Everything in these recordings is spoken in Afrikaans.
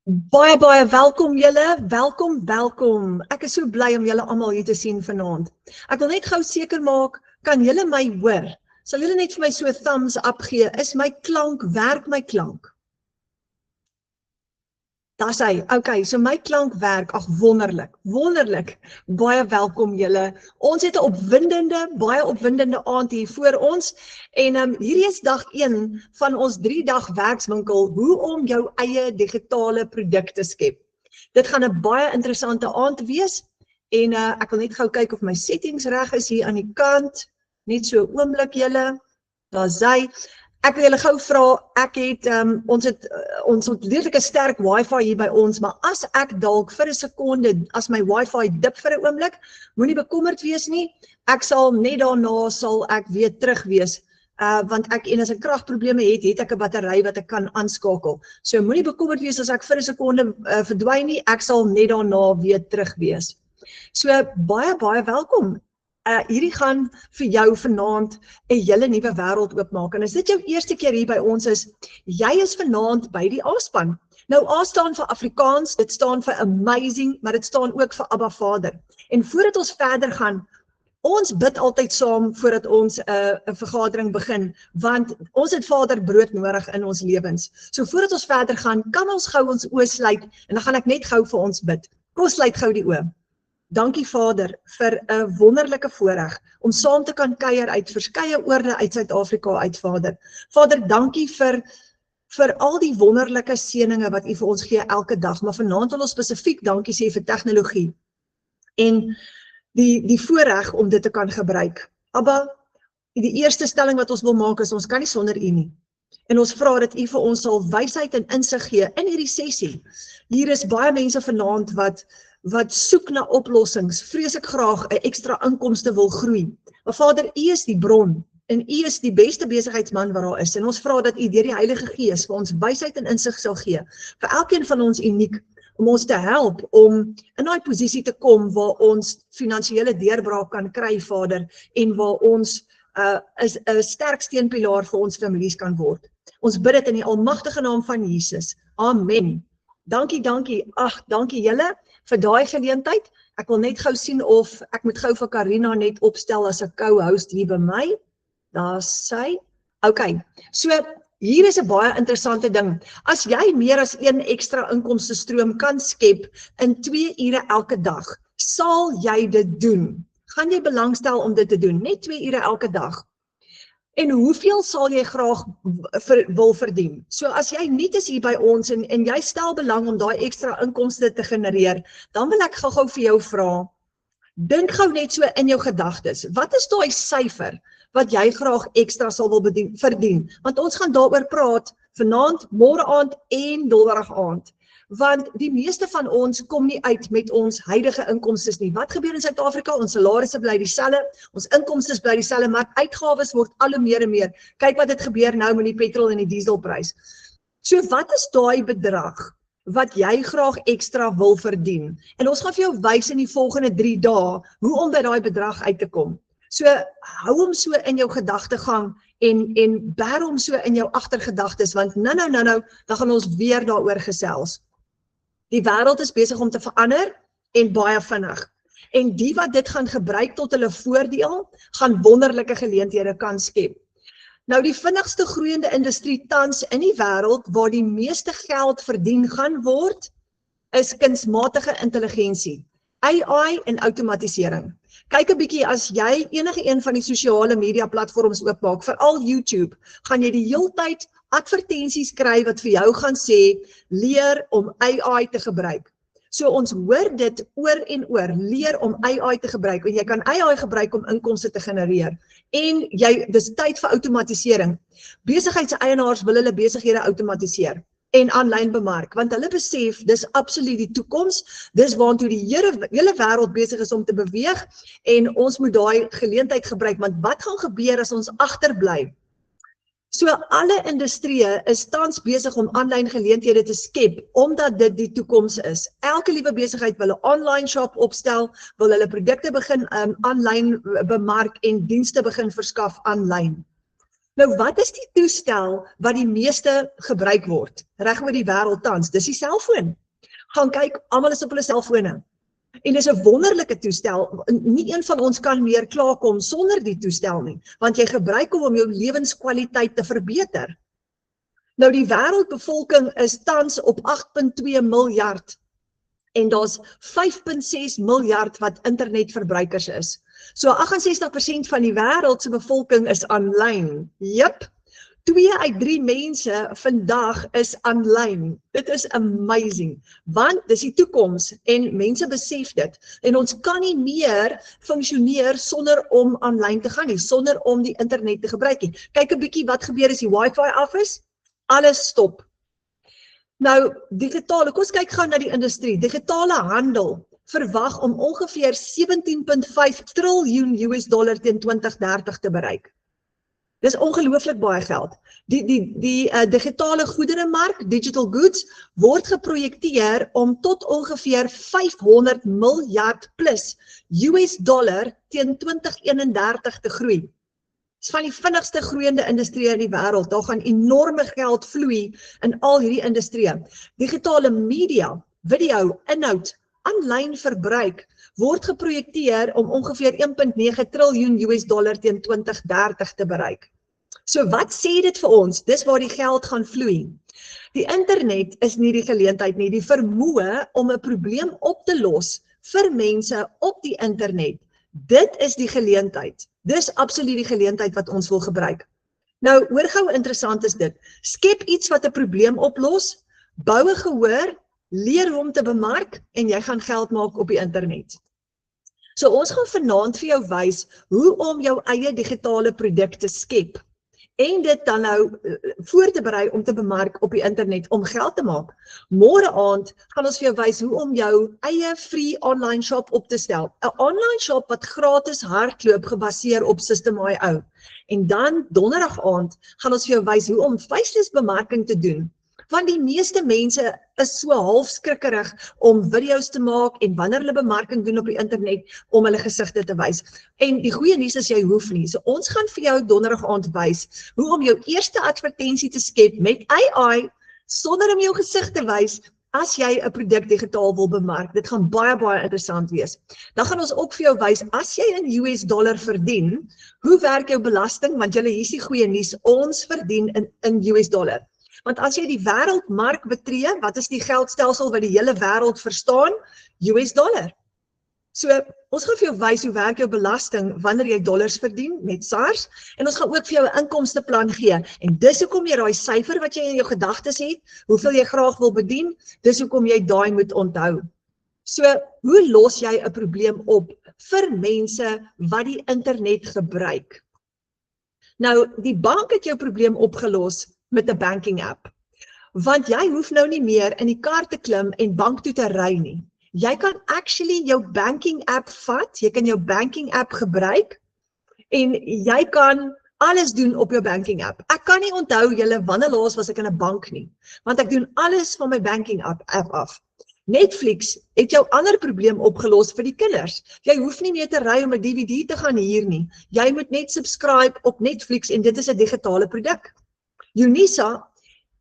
Baie welkom julle, welkom. Ek is so bly om julle almal hier te sien vanaand. Ek wil net gou seker maak, kan julle my hoor? Sal julle net vir my so 'n thumbs up gee? Is my klank, werk my klank? Daar's hy. Okay, so my klank werk. Ag wonderlik. Baie welkom julle. Ons het 'n baie opwindende aand hier voor ons en hierdie is dag 1 van ons 3-dag werkswinkel hoe om jou eie digitale produk te skep. Dit gaan 'n baie interessante aand wees en ek wil net gou kyk of my settings reg is hier aan die kant. Net so 'n oomblik julle. Daar's hy. Ek wil julle gou vra, ons het redelik 'n sterk wifi hier by ons, maar as ek dalk vir 'n sekonde, as my wifi dip vir 'n oomblik, moenie bekommerd wees nie. Ek sal net daarna sal ek weer terug wees, want as ek kragprobleme het ek 'n battery wat ek kan aanskakel. So moenie bekommerd wees as ek vir 'n sekonde verdwyn nie, ek sal net daarna weer terug wees. So baie welkom. Hierdie gaan vir jou vanaand 'n hele nuwe wêreld oopmaak. En as dit jou eerste keer hier by ons is, jy is vanaand by die A-span. Nou A staan vir Afrikaans, dit staan vir amazing, maar dit staan ook vir Abba Vader. En voordat ons verder gaan, ons bid altyd saam voordat ons 'n vergadering begin, want ons het Vader brood nodig in ons lewens. So voordat ons verder gaan, kan ons gou ons oë sluit en dan gaan ek net gou vir ons bid. Kom ons sluit gou die oë. Dankie Vader vir 'n wonderlike voorreg om saam te kan kuier uit verskeie oorde uit Suid-Afrika uit Vader. Vader, dankie vir al die wonderlike seëninge wat U vir ons gee elke dag, maar vanaand wil ons spesifiek dankie sê vir tegnologie en die voorreg om dit te kan gebruik. Abba, die eerste stelling wat ons wil maak is ons kan nie sonder U nie. En ons vra dat U vir ons sal wysheid en insig gee in hierdie sessie. Hier is baie mense vanaand wat soek na oplossings, vrees ek graag 'n ekstra inkomste wil groei. Maar Vader, U is die bron en U is die beste besigheidsman wat daar is. En ons vra dat U deur die Heilige Gees vir ons wysheid en insig sal gee, vir elkeen van ons uniek, om ons te help om in daai posisie te kom waar ons finansiële deurbraak kan kry, Vader, en waar ons 'n sterk steunpilaar vir ons families kan word. Ons bid dit in die almagtige naam van Jesus. Amen. Dankie. Ag, dankie julle vir daai geleentheid. Ek wil net gou sien of ek moet gou vir Karina net opstel as 'n co-host hier by my. Daar's sy. Okay. So hier is 'n baie interessante ding. As jy meer as een ekstra inkomste stroom kan skep in 2 ure elke dag, sal jy dit doen? Gaan jy belangstel om dit te doen? Net 2 ure elke dag. En hoeveel sal jy graag wil verdien? So as jy nuut is hier by ons en jy stel belang om daai ekstra inkomste te genereer, dan wil ek gou vir jou vra, dink gou net so in jou gedagtes. Wat is daai syfer wat jy graag ekstra sal wil verdien? Want ons gaan daaroor praat vanaand, môre aand en donderdag aand. Want die meeste van ons kom nie uit met ons huidige inkomstes nie. Wat gebeur in Suid-Afrika? Ons salarisse bly dieselfde, ons inkomstes bly dieselfde, maar uitgawes word al hoe meer en meer. Kyk wat het gebeur nou met die petrol en die dieselprys. So wat is daai bedrag wat jy graag ekstra wil verdien? En ons gaan vir jou wys in die volgende 3 dae hoe om by daai bedrag uit te kom. So hou hom so in jou gedagtegang en bær hom so in jou agtergedagtes, want nou, dan gaan ons weer daaroor gesels. Die wêreld is besig om te verander en baie vinnig. En die wat dit gaan gebruik tot hulle voordeel, gaan wonderlike geleenthede kan skep. Nou die vinnigste groeiende industrie tans in die wêreld waar die meeste geld verdien gaan word, is kunsmatige intelligensie, AI en outomatisering. Kyk 'n bietjie as jy enige een van die sosiale media platforms oopmaak, veral YouTube, gaan jy die heeltyd advertensies kry wat vir jou gaan sê, leer om AI te gebruik. So ons hoor dit oor en oor, leer om AI te gebruik, en jy kan AI gebruik om inkomste te genereer. En dis tyd vir outomatisering. Besigheidseienaars wil hulle besighede outomatiseer en aanlyn bemark, want hulle besef, dis absoluut die toekoms, dis waartoe die hele wêreld besig is om te beweeg, en ons moet daai geleentheid gebruik, want wat gaan gebeur as ons agterbly? So alle industrieë is tans besig om aanlyn geleenthede te skep, omdat dit die toekoms is. Elke liewe besigheid wil 'n online shop opstel, wil hulle produkte begin aanlyn bemark en dienste begin verskaf aanlyn. Nou, wat is die toestel wat die meeste gebruik word reg oor die wêreld tans? Dis die selfoon. Gaan kyk, almal is op hulle selfone. En dis 'n wonderlike toestel. Nie een van ons kan meer klaarkom sonder die toestel nie, want jy gebruik hom om jou lewenskwaliteit te verbeter. Nou die wêreldbevolking is tans op 8.2 miljard en daar's 5.6 miljard wat internetverbruikers is. So 68% van die wêreld se bevolking is aanlyn. Jep. 2 uit 3 mense vandag is aanlyn. Dit is amazing, want dis die toekoms en mense besef dit. En ons kan nie meer funksioneer sonder om aanlyn te gaan nie, sonder om die internet te gebruik nie. Kyk 'n bietjie wat gebeur as die wifi af is. Alles stop. Nou, digitale, kom ons kyk gou na die industrie. Digitale handel verwag om ongeveer 17.5 triljoen US$ teen 2030 te bereik. Dis ongelooflik baie geld. Die digitale goederemark, digital goods, word geprojekteer om tot ongeveer 500 miljard plus US$ teen 2031 te groei. Dis van die vinnigste groeiende industrieë in die wêreld. Daar gaan enorme geld vloei in al hierdie industrieë. Digitale media, video, inhoud, aanlyn verbruik word geprojekteer om ongeveer 1.9 triljoen US$ teen 2030 te bereik. So wat sê dit vir ons? Dis waar die geld gaan vloei. Die internet is nie die geleentheid nie, die vermoë om 'n probleem op te los vir mense op die internet. Dit is die geleentheid. Dis absoluut die geleentheid wat ons wil gebruik. Nou, hoor gou interessant is dit. Skep iets wat 'n probleem oplos, bou 'n gehoor, leer hoe om te bemark en jy gaan geld maak op die internet. So ons gaan vanaand vir jou wys hoe om jou eie digitale produk te skep en dit dan nou voor te berei om te bemark op die internet om geld te maak. Môre aand gaan ons vir jou wys hoe om jou eie free online shop op te stel. 'n Online shop wat gratis hardloop gebaseer op System.io. En dan donderdag aand gaan ons vir jou wys hoe om faceless bemarking te doen. Want die meeste mense is so half skrikkerig om video's te maak en wanneer hulle bemarking doen op die internet om hulle gesigte te wys. En die goeie nuus is jy hoef nie. So ons gaan vir jou donderdag aand wys hoe om jou eerste advertensie te skep met AI sonder om jou gesig te wys as jy 'n produk digitaal wil bemark. Dit gaan baie interessant wees. Dan gaan ons ook vir jou wys as jy in US$ verdien, hoe werk jou belasting? Want julle hier is die goeie nuus, ons verdien in US$. Want as jy die wêreldmark betree, wat is die geldstelsel wat die hele wêreld verstaan? US$. So, ons gaan vir jou wys hoe werk jou belasting wanneer jy dollars verdien met SARS en ons gaan ook vir jou 'n inkomsteplan gee. En dis hoekom jy daai syfer wat jy in jou gedagtes het, hoeveel jy graag wil bedien, dis hoekom jy daai moet onthou. So, hoe los jy 'n probleem op vir mense wat die internet gebruik? Nou, die bank het jou probleem opgelos met 'n banking app. Want jy hoef nou nie meer in die kar te klim en bank toe te ry nie. Jy kan actually jou banking app vat, jy kan jou banking app gebruik en jy kan alles doen op jou banking app. Ek kan nie onthou julle wanneer laas was ek in 'n bank nie, want ek doen alles van my banking app af. Netflix het jou ander probleem opgelos vir die kinders. Jy hoef nie meer te ry om 'n DVD te gaan huur nie. Jy moet net subscribe op Netflix en dit is 'n digitale produk. Unisa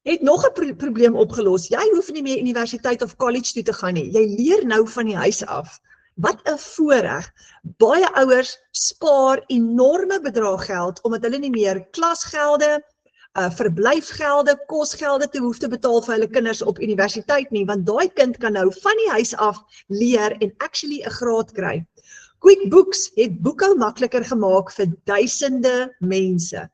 het nog 'n probleem opgelos. Jy hoef nie meer universiteit of college toe te gaan nie. Jy leer nou van die huis af. Wat 'n voorreg. Baie ouers spaar enorme bedrag geld omdat hulle nie meer klasgelde, verblyfgelde, kosgelde te hoef te betaal vir hulle kinders op universiteit nie, want daai kind kan nou van die huis af leer en actually 'n graad kry. QuickBooks het boekhou makliker gemaak vir duisende mense,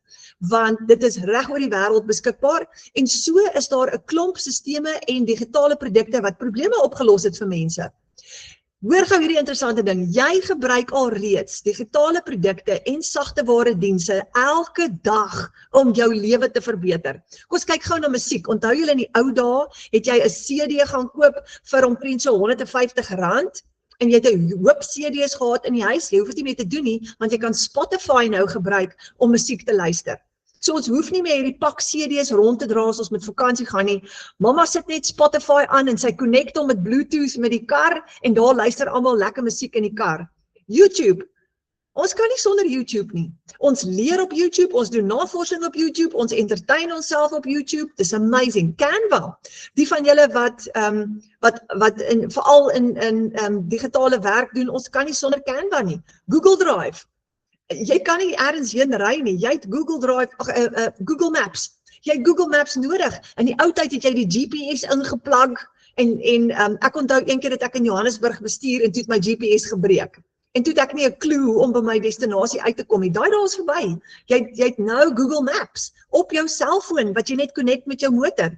want dit is reg oor die wêreld beskikbaar en so is daar 'n klomp sisteme en digitale produkte wat probleme opgelos het vir mense. Hoor gou hierdie interessante ding, jy gebruik al reeds digitale produkte en sagteware dienste elke dag om jou lewe te verbeter. Kom ons kyk gou na musiek. Onthou julle in die ou dae het jy 'n CD gaan koop vir omtrent so R150 en jy het 'n hoop CD's gehad in die huis. Jy hoef dit nie meer te doen nie, want jy kan Spotify nou gebruik om musiek te luister. So ons hoef nie meer hierdie pak CD's rond te dra as ons met vakansie gaan nie. Mamma sit net Spotify aan en sy connect hom met Bluetooth met die kar en daar luister almal lekker musiek in die kar. YouTube, Ons kan nie sonder YouTube nie. Ons leer op YouTube, ons doen navorsing op YouTube, ons entertain onsself op YouTube. Dis amazing. Canva. Die van julle wat veral in digitale werk doen, ons kan nie sonder Canva nie. Google Drive. Jy kan nie ergens heen ry nie. Jy het Google Drive, Google Maps. Jy het Google Maps nodig. In die ou tyd het jy die GPS ingeplag en ek onthou een keer dat ek in Johannesburg bestuur en toe het my GPS gebreek. En toe het ek nie 'n klou om by my destinasie uit te kom nie. Daai dae is verby. Jy het nou Google Maps op jou selfoon wat jy net connect met jou motor.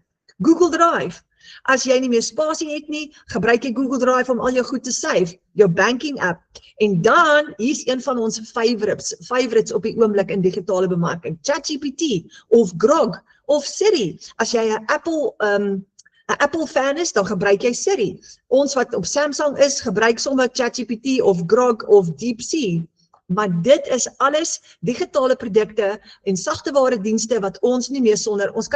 Google Drive. As jy nie meer spasie het nie, gebruik jy Google Drive om al jou goed te save, jou banking app. En dan, hier's een van ons favorites op die oomblik in digitale bemarking, ChatGPT of Grok of Siri. As jy 'n Apple fan is, dan gebruik jy Siri. Ons wat op Samsung is, gebruik sommer ChatGPT of Grok of DeepSeek. Maar dit is alles digitale produkte en sagteware dienste wat ons kan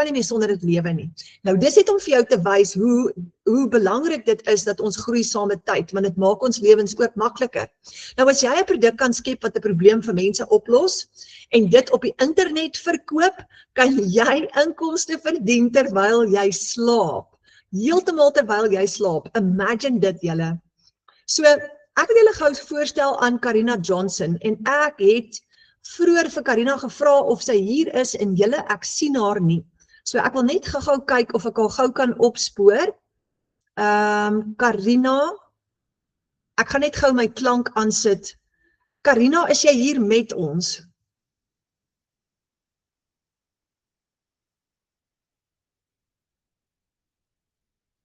nie meer sonder dit lewe nie. Nou dis net om vir jou te wys hoe belangrik dit is dat ons groei saam met tyd, want dit maak ons lewens ook makliker. Nou as jy 'n produk kan skep wat 'n probleem vir mense oplos en dit op die internet verkoop, kan jy inkomste verdien terwyl jy slaap. Heeltemal terwyl jy slaap. Imagine dit julle. So ek het julle gou voorstel aan Karina Johnson en ek het vroeër vir Karina gevra of sy hier is en julle ek sien haar nie. So ek wil net gou kyk of ek haar gou kan opspoor. Karina, ek gaan net gou my klank aansit. Karina, is jy hier met ons?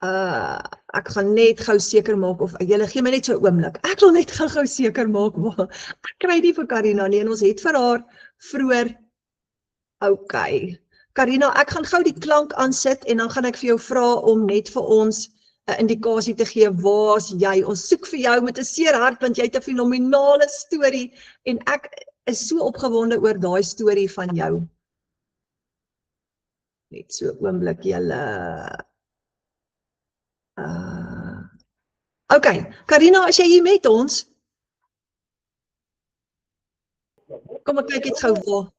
Ek gaan net gou seker maak of julle gee my net so 'n oomblik. Ek wil net gou seker maak, maar ek kry nie vir Karina nie en ons het vir haar vroeër. Okay. Karina, ek gaan gou die klank aansit en dan gaan ek vir jou vra om net vir ons 'n indikasie te gee waar's jy. Ons soek vir jou met 'n seer hart want jy het 'n fenominale storie en ek is so opgewonde oor daai storie van jou. Net so 'n oomblik julle. Okay, Karina, is jy hier met ons? Kom ek kyk net gou waar.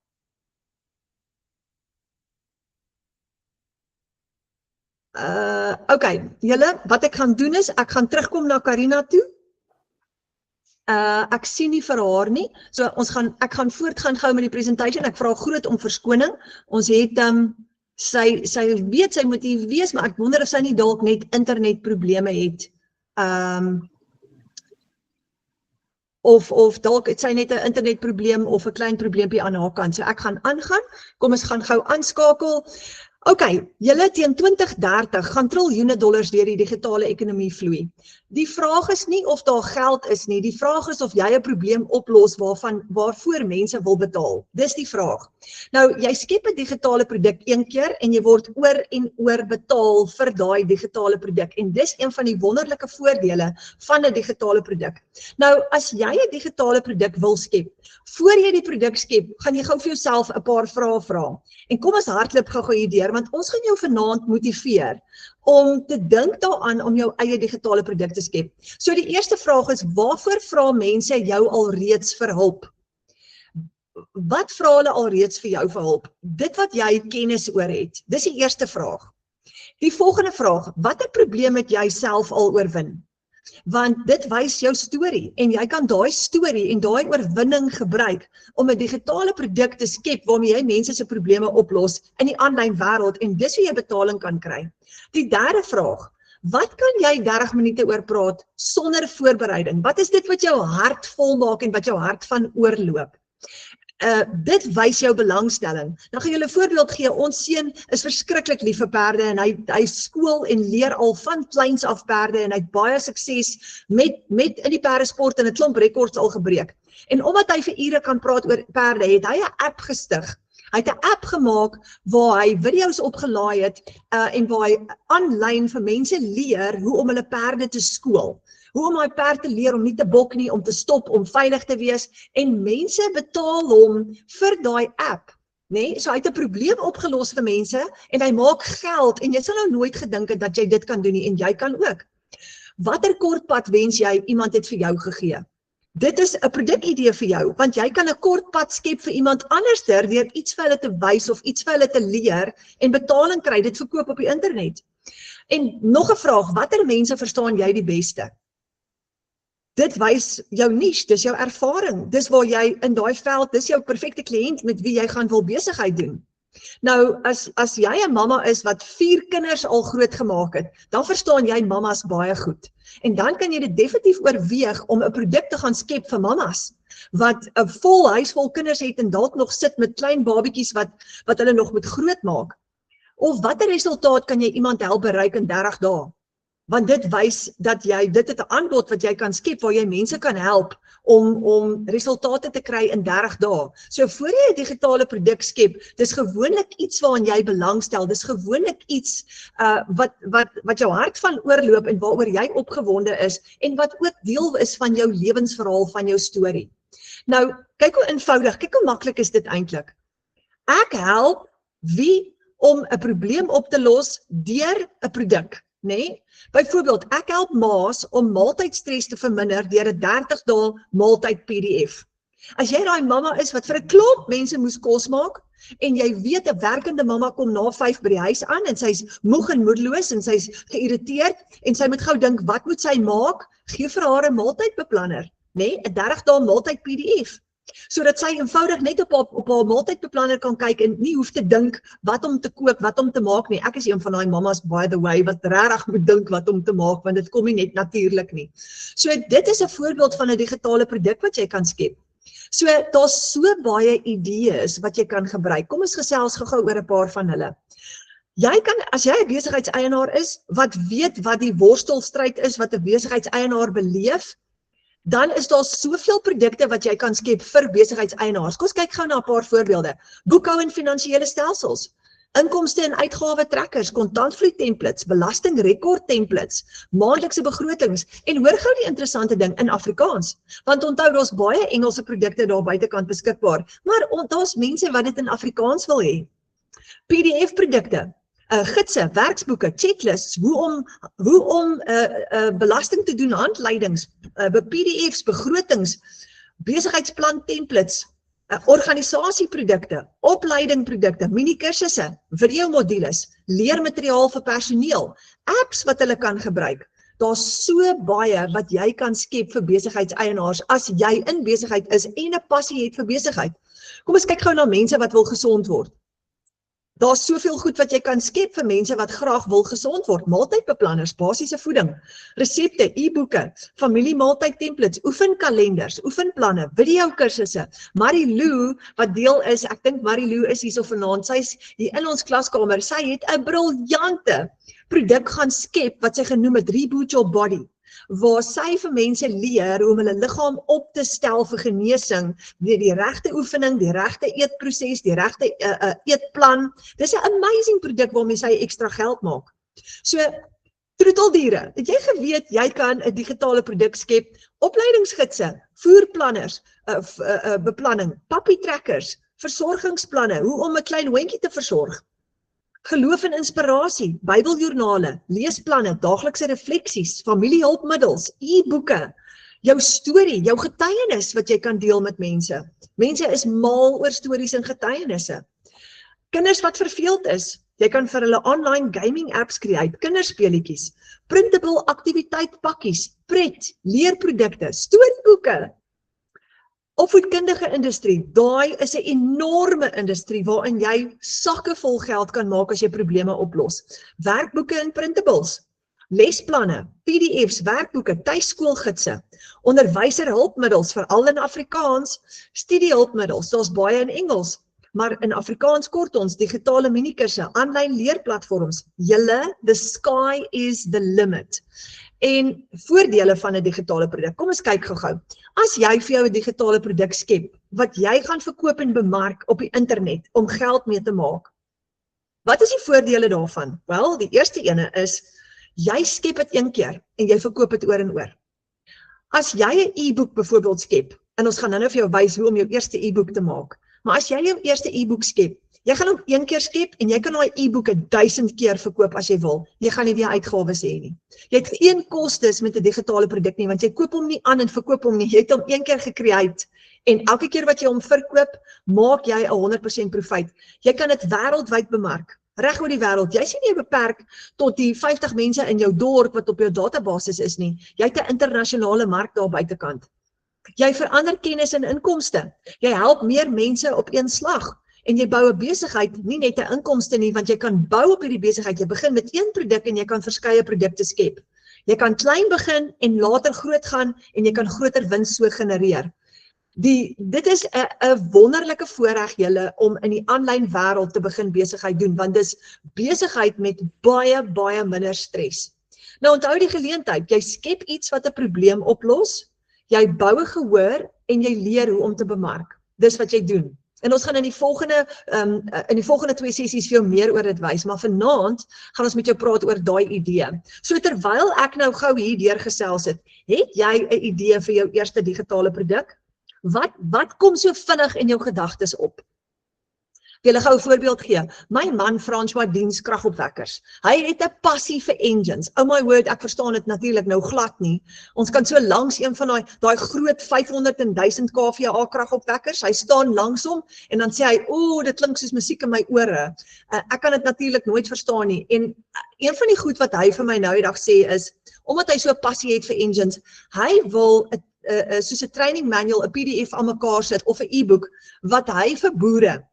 Okay, julle, wat ek gaan doen is, ek gaan terugkom na Karina toe. Ek sien nie vir haar nie, so ek gaan voortgaan gou met die presentation, ek vra groot om verskoning. Ons het sy weet sy moet hier wees, maar ek wonder of sy nie dalk net internetprobleme het. Of dalk het sy net 'n internetprobleem of 'n klein probleempie aan haar kant. So ek gaan aangaan. Kom ons gaan gou aanskakel. Okay, julle teen 2030 gaan triljoene dollars deur die digitale ekonomie vloei. Die vraag is nie of daar geld is nie, die vraag is of jy 'n probleem oplos waarvoor mense wil betaal. Dis die vraag. Nou, jy skep 'n digitale produk een keer en jy word oor en oor betaal vir daai digitale produk. En dis een van die wonderlike voordele van 'n digitale produk. Nou, as jy 'n digitale produk wil skep, voor jy die produk skep, gaan jy gou vir jouself 'n paar vrae vra. En kom ons hardloop gou hierdeur, want ons gaan jou vanaand motiveer om te dink daaraan om jou eie digitale produk te skep. So die eerste vraag is, waarvoor vra mense jou alreeds vir hulp? Wat vra hulle alreeds vir jou vir hulp? Dit wat jy kennis oor het, dis die eerste vraag. Die volgende vraag, watter probleem het jy self al oorwin? Want dit wys jou storie en jy kan daai storie en daai oorwinning gebruik om 'n digitale produk te skep waarmee jy mense se probleme oplos in die aanlyn wêreld en dis hoe jy betaling kan kry. Die derde vraag, wat kan jy 30 minute oor praat sonder voorbereiding? Wat is dit wat jou hart vol maak en wat jou hart van oorloop? Dit wys jou belangstelling. Dan gaan julle 'n voorbeeld gee. Ons seun is verskriklik lief vir perde en hy skool en leer al van kleins af perde en hy het baie sukses met in die perdesport en 'n klomp rekords al gebreek. En omdat hy vir ure kan praat oor perde, het hy 'n app gestig. Hy het 'n app gemaak waar hy video's opgelaai het en waar hy aanlyn vir mense leer hoe om hulle perde te skool. Hoe om my perd te leer om nie te bok nie, om te stop, om veilig te wees en mense betaal hom vir daai app, nê? So hy het 'n probleem opgelos vir mense en hy maak geld en jy sal nou nooit gedink het dat jy dit kan doen nie en jy kan ook. Watter kortpad wens jy iemand het vir jou gegee? Dit is 'n produkidee vir jou, want jy kan 'n kort pad skep vir iemand anders deur iets vir hulle te wys of iets vir hulle te leer en betaling kry, dit verkoop op die internet. En nog 'n vraag, watter mense verstaan jy die beste? Dit wys jou niche, dis jou ervaring, dis waar jy in daai veld, dis jou perfekte kliënt met wie jy gaan wil besigheid doen. Nou, as jy 'n mamma is wat 4 kinders al groot gemaak het, dan verstaan jy mamas baie goed. En dan kan jy dit definitief oorweeg om 'n produk te gaan skep vir mamas, wat 'n vol huis vol kinders het en dalk nog sit met klein babietjies wat hulle nog moet grootmaak. Of watter resultaat kan jy iemand help bereik in 30 dae? Want dit wys dat dit het 'n aanbod wat jy kan skep waar jy mense kan help om resultate te kry in 30 dae. So voor jy 'n digitale produk skep, dis gewoonlik iets waaraan jy belangstel, dis gewoonlik iets wat jou hart van oorloop en waaroor jy opgewonde is en wat ook deel is van jou lewensverhaal, van jou storie. Nou, kyk hoe eenvoudig, kyk hoe maklik is dit eintlik. Ek help wie om 'n probleem op te los deur 'n produk. Nee? Byvoorbeeld, ek help ma's om maaltydstres te verminder deur 'n 30 dae maaltyd PDF. As jy daai mamma is wat vir 'n klomp mense moes kos maak en jy weet 'n werkende mamma kom na 5 by die huis aan en sy's moeg en moedeloos en sy's geïrriteerd en sy moet gou dink wat moet sy maak? Gee vir haar 'n maaltydbeplanner, nee, 'n 30 dae maaltyd PDF. Sodat sy eenvoudig net op haar maaltydbeplanner kan kyk en nie hoef te dink wat om te kook, wat om te maak nie. Ek is een van daai mamas, by the way, wat regtig moet dink wat om te maak, want dit kom nie net natuurlik nie. So dit is 'n voorbeeld van 'n digitale produk wat jy kan skep. So daar's so baie idees wat jy kan gebruik. Kom ons gesels gou-gou oor 'n paar van hulle. Jy kan, as jy 'n besigheidseienaar is, wat weet wat die worstelstryd is wat 'n besigheidseienaar beleef, dan is daar soveel produkte wat jy kan skep vir besigheidseienaars. Kom ons kyk gou na 'n paar voorbeelde. Boekhou en finansiële stelsels, inkomste en uitgawe trekkers, kontantvloei templates, belastingrekord templates, maandelikse begrotings en hoor gou die interessante ding in Afrikaans. Want onthou daar's baie Engelse produkte daar buitekant beskikbaar, maar daar's mense wat dit in Afrikaans wil hê. PDF-produkte, gidse, werksboeke, checklists, hoe om belasting te doen, handleidings, PDF's, begrotings, besigheidsplan templates, organisasieprodukte, opleidingprodukte, mini-kursusse, videomodules, leermateriaal vir personeel, apps wat hulle kan gebruik. Daar's so baie wat jy kan skep vir besigheidseienaars as jy in besigheid is en 'n passie het vir besigheid. Kom ons kyk gou na mense wat wil gesond word. Daar's soveel goed wat jy kan skep vir mense wat graag wil gesond word. Maaltydbeplanners, basiese voeding, resepte, e-boeke, familiemaaltyd templates, oefenkalenders, oefenplanne, videokursusse. Marilou wat deel is, ek dink Marilou is hierso vanaand, sy's hier in ons klaskamer. Sy het 'n briljante produk gaan skep wat sy genoem het Reboot Your Body, waar sy vir mense leer hoe om hulle liggaam op te stel vir genesing, die regte oefening, die regte eetproses, die regte eetplan. Dis 'n amazing produk waarmee sy ekstra geld maak. So, troeteldiere, het jy geweet jy kan 'n digitale produk skep, opleidingsgidse, voerplanners, beplanning, pappietrekkers, versorgingsplanne, hoe om 'n klein hondjie te versorg. Geloof en inspirasie, Bybeljoernale, leesplanne, daaglikse refleksies, familiehulpmiddels, e-boeke, jou storie, jou getuienis wat jy kan deel met mense. Mense is mal oor stories en getuienisse. Kinders wat verveeld is, jy kan vir hulle online gaming apps create, kinderspeletjies, printable aktiwiteitpakkies, pret, leerprodukte, storieboeke. Opvoedkundige industrie, daai is 'n enorme industrie waarin jy sakke vol geld kan maak as jy probleme oplos. Werkboeke en printables, lesplanne, PDF's, werkboeke, tuiskoolgidse, onderwyserhulpmiddels, veral in Afrikaans, studiehulpmiddels, daar's baie in Engels, maar in Afrikaans kort ons, digitale minikurse, aanlyn leerplatforms, the sky is the limit. En voordele van 'n digitale produk, kom ons kyk gou-gou. As jy vir jou 'n digitale produk skep, wat jy gaan verkoop en bemark op die internet, om geld mee te maak, wat is die voordele daarvan? Wel, die eerste ene is, jy skep dit een keer, en jy verkoop dit oor en oor. As jy 'n e-boek byvoorbeeld skep, en ons gaan nou vir jou wys hoe om jou eerste e-boek te maak, maar as jy jou eerste e-boek skep, Jy gaan hom een keer skep en jy kan daai e-boeke 1000 keer verkoop as jy wil. Jy gaan nie weer uitgawes hê nie. Jy het geen kostes met 'n digitale produk nie, want jy koop hom nie aan en verkoop hom nie. Jy het hom een keer gecreate en elke keer wat jy hom verkoop, maak jy 100% profijt. Jy kan dit wêreldwyd bemark. Reg oor die wêreld. Jy sien nie beperk tot die 50 mense in jou dorp wat op jou databasis is nie. Jy het 'n internasionale mark daar buitekant. Jy verander kennis en inkomste. Jy help meer mense op een slag. En jy bou 'n besigheid, nie net 'n inkomste nie, want jy kan bou op hierdie besigheid. Jy begin met een produk en jy kan verskeie produkte skep. Jy kan klein begin en later groot gaan en jy kan groter wins so genereer. Dit is 'n wonderlike voorreg julle om in die aanlyn wêreld te begin besigheid doen, want dis besigheid met baie minder stres. Nou onthou die geleentheid, jy skep iets wat 'n probleem oplos, jy bou 'n gehoor en jy leer hoe om te bemark. Dis wat jy doen. En ons gaan in die volgende 2 sessies vir jou meer oor dit wys, maar vanaand gaan ons met jou praat oor daai idee. So terwyl ek nou gou hier deurgesels het jy 'n idee vir jou eerste digitale produk? Wat kom so vinnig in jou gedagtes op? Ek wil gou 'n voorbeeld gee. My man François diens kragopwekkers. Hy het 'n passie vir engines. Oh my word, ek verstaan dit natuurlik nou glad nie. Ons kan so langs een van daai groot 500 en 1000 kVA kragopwekkers. Hy staan langs hom en dan sê hy, "O, dit klink soos musiek in my ore." Ek kan dit natuurlik nooit verstaan nie. En een van die goed wat hy vir my nou die dag sê is, omdat hy so 'n passie het vir engines, hy wil soos 'n training manual, 'n PDF aan mekaar sit of 'n e-book wat hy vir boere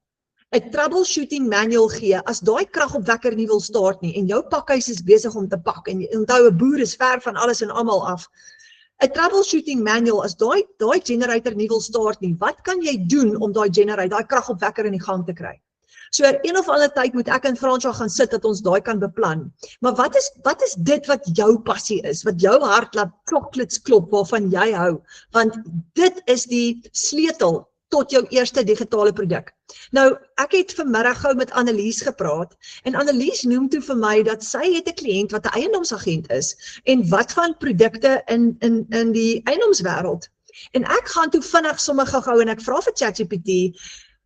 'n troubleshooting manual gee as daai kragopwekker nie wil start nie en jou pakhuis is besig om te pak en onthou 'n boer is ver van alles en almal af. 'n Troubleshooting manual as daai generator nie wil start nie. Wat kan jy doen om daai kragopwekker in die gang te kry? So een of ander tyd moet ek en François gaan sit dat ons daai kan beplan. Maar wat is dit wat jou passie is, wat jou hart laat klop waarvan jy hou? Want dit is die sleutel tot jou eerste digitale produk. Nou, ek het vanmiddag gou met Annelies gepraat en Annelies noem toe vir my dat sy het 'n kliënt wat 'n eiendomsagent is en wat van produkte in die eiendomswêreld. En ek gaan toe vinnig sommer gou en ek vra vir ChatGPT,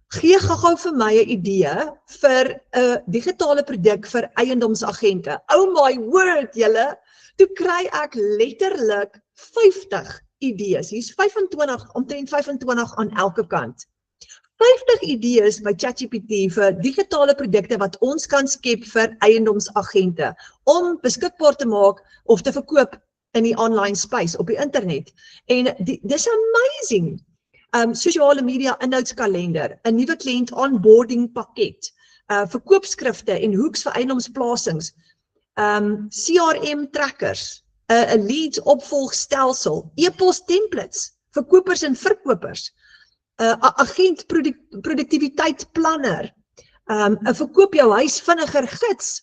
gee gou vir my 'n idee vir 'n digitale produk vir eiendomsagente. Oh my word, julle, toe kry ek letterlik 50 idees. Hier's 25, omtrent 25 aan elke kant. 50 idees by ChatGPT vir digitale produkte wat ons kan skep vir eiendomsagente om beskikbaar te maak of te verkoop in die online space op die internet. En dis amazing. Sosiale media inhoudskalender, 'n nuwe kliënt onboarding pakket, verkoopskrifte en hoeks vir eiendomsplasings, CRM trackers, 'n leads opvolgstelsel, e-pos templates, verkopers en verkopers, 'n agent produktiwiteitsplanner, 'n verkoop jou huis vinniger gids,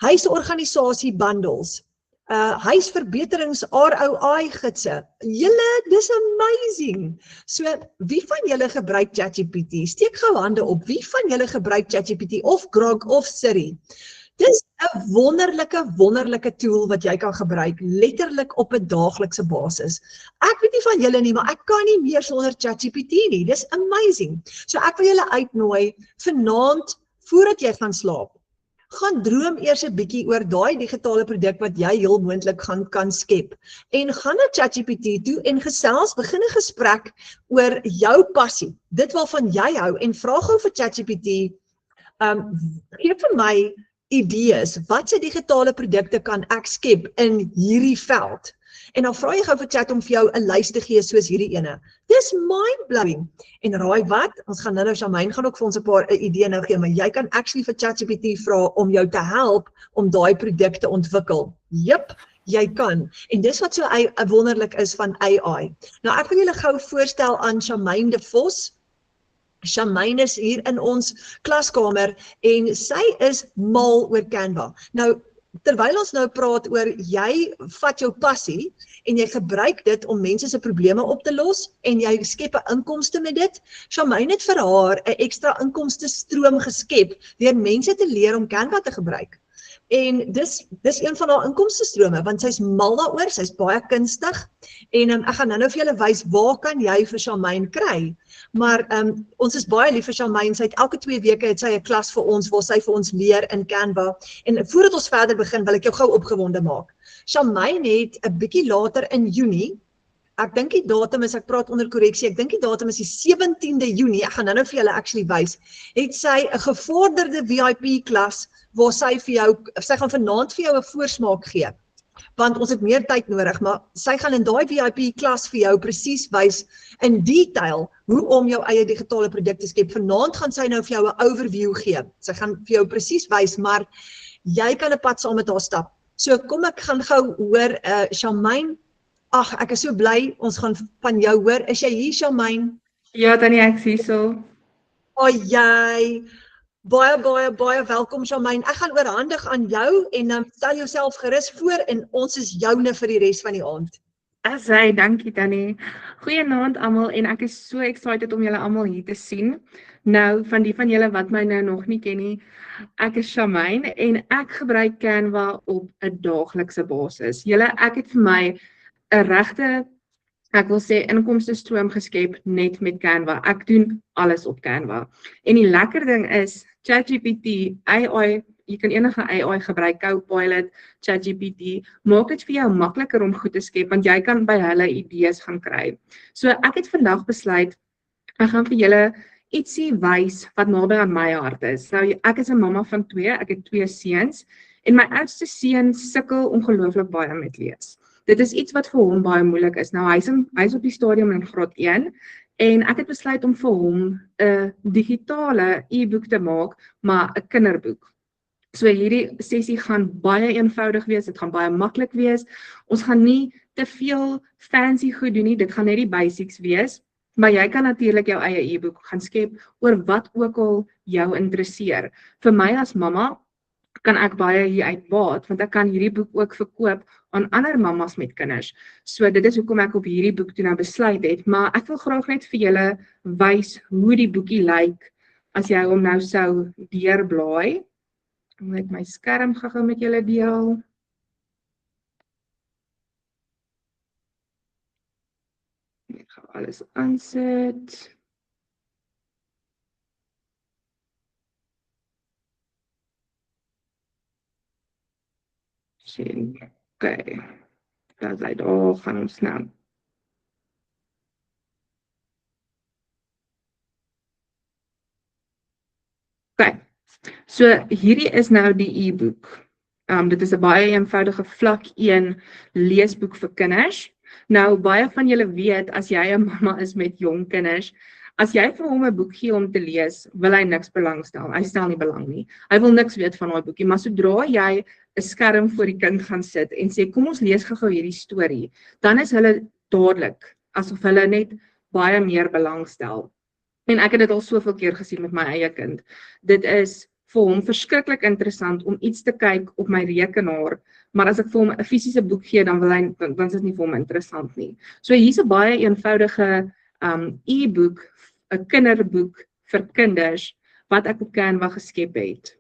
huisorganisasie bundles, huisverbeterings ROI gidse. Julle, dis amazing. So, wie van julle gebruik ChatGPT? Steek gou hande op. Wie van julle gebruik ChatGPT of Grok of Siri? Dis 'n wonderlike tool wat jy kan gebruik, letterlik op 'n daaglikse basis. Ek weet nie van julle nie, maar ek kan nie meer sonder ChatGPT nie. Dis amazing. So ek wil julle uitnooi vanaand voordat jy gaan slaap. Gaan droom eers 'n bietjie oor daai digitale produk wat jy heel moontlik kan skep. En gaan na ChatGPT toe en begin 'n gesprek oor jou passie, dit waarvan jy hou en vra gou vir ChatGPT, gee vir my idees, watse digitale produkte kan ek skep in hierdie veld? En dan vra jy gou vir Chat om vir jou 'n lys te gee soos hierdie ene. Dis mind-blowing. En raai wat? Ons gaan nou Shamaine gaan ook vir ons 'n idee nou gee, maar jy kan actually vir ChatGPT vra om jou te help om daai produk te ontwikkel. Jep, jy kan. En dis wat so wonderlik is van AI. Nou ek wil julle gou voorstel aan Shamaine de Vos. Shamaine is hier in ons klaskamer en sy is mal oor Canva. Nou, terwyl ons nou praat oor jy vat jou passie en jy gebruik dit om mense se probleme op te los en jy skep 'n inkomste met dit. Shamaine het vir haar 'n ekstra inkomste stroom geskep deur mense te leer om Canva te gebruik. En dis een van haar inkomstestrome, want sy's mal daaroor, sy's baie kunstig. En ek gaan nou vir julle wys waar kan jy vir Charmaine kry. Maar ons is baie lief vir Charmaine. Sy het elke 2 weke het sy 'n klas vir ons waar sy vir ons leer in Canva. En voordat ons verder begin, wil ek jou gou opgewonde maak. Charmaine het 'n bietjie later in Junie, ek dink die datum is, ek praat onder korreksie, ek dink die datum is die 17de Junie, ek gaan nou vir julle actually wys, het sy 'n gevorderde VIP klas waar sy gaan vanaand vir jou 'n voorsmaak gee. Want ons het meer tyd nodig, maar sy gaan in daai VIP klas vir jou presies wys in detail hoe om jou eie digitale produk te skep. Vanaand gaan sy nou vir jou 'n overview gee. Sy gaan vir jou presies wys, maar jy kan 'n pad saam met haar stap. So kom ek gaan gou hoor, Charmaine, ag, ek is so bly, ons gaan van jou hoor. Is jy hier, Charmaine? Ja, Tannie, ek sien so. Jy, baie welkom, Charmaine. Ek gaan oorhandig aan jou en stel jouself gerus voor en ons is joune vir die res van die aand. Asai, dankie Tannie. Goeienaand almal en ek is so excited om julle almal hier te sien. Nou, van die van julle wat my nou nog nie ken nie, ek is Charmaine en ek gebruik Canva op 'n daaglikse basis. Ek het vir my 'n regte, ek wil sê, inkomstestroom geskep net met Canva. Ek doen alles op Canva. En die lekker ding is, ChatGPT, AI, jy kan enige AI gebruik, Copilot, ChatGPT, maak dit vir jou makliker om goed te skep, want jy kan by hulle idees gaan kry. So ek het vandag besluit, ek gaan vir julle ietsie wys wat naby aan my hart is. Nou, ek is 'n mamma van 2, ek het 2 seuns, en my oudste seun sukkel ongelooflik baie met lees. Dit is iets wat vir hom baie moeilik is. Nou, hy's op die stadium in graad 1, en ek het besluit om vir hom 'n digitale e-boek te maak, maar 'n kinderboek. So hierdie sessie gaan baie eenvoudig wees, dit gaan baie maklik wees. Ons gaan nie te veel fancy goed doen nie, dit gaan net die basics wees. Maar jy kan natuurlik jou eie e-boek gaan skep oor wat ook al jou interesseer. Vir my as mamma kan ek baie hier uit baat, want ek kan hierdie boek ook verkoop aan ander mammas met kinders. So dit is hoekom ek op hierdie boek toe nou besluit het, maar ek wil graag net vir julle wys hoe die boekie lyk as jy hom nou sou deurblaai. Moet ek my skerm gou met julle deel. Ek gaan alles aansit. Sien, okay. Daar gaan ons nou. Okay. So hierdie is nou die e-boek. Dit is 'n baie eenvoudige vlak 1 leesboek vir kinders. Nou baie van julle weet, as jy 'n mamma is met jong kinders, as jy vir hom 'n boek gee om te lees, wil hy niks belangstel. Hy stel nie belang nie. Hy wil niks weet van daai boekie, maar sodra jy 'n skerm voor die kind gaan sit en sê kom ons lees gou hierdie storie, dan is hulle dadelik asof hulle net baie meer belangstel. En ek het dit al soveel keer gesien met my eie kind. Dit is vir hom verskriklik interessant om iets te kyk op my rekenaar, maar as ek vir hom 'n fisiese boek gee, dan is dit nie vir hom interessant nie. So hier's 'n baie eenvoudige e-boek, 'n kinderboek vir kinders wat ek op Canva geskep het.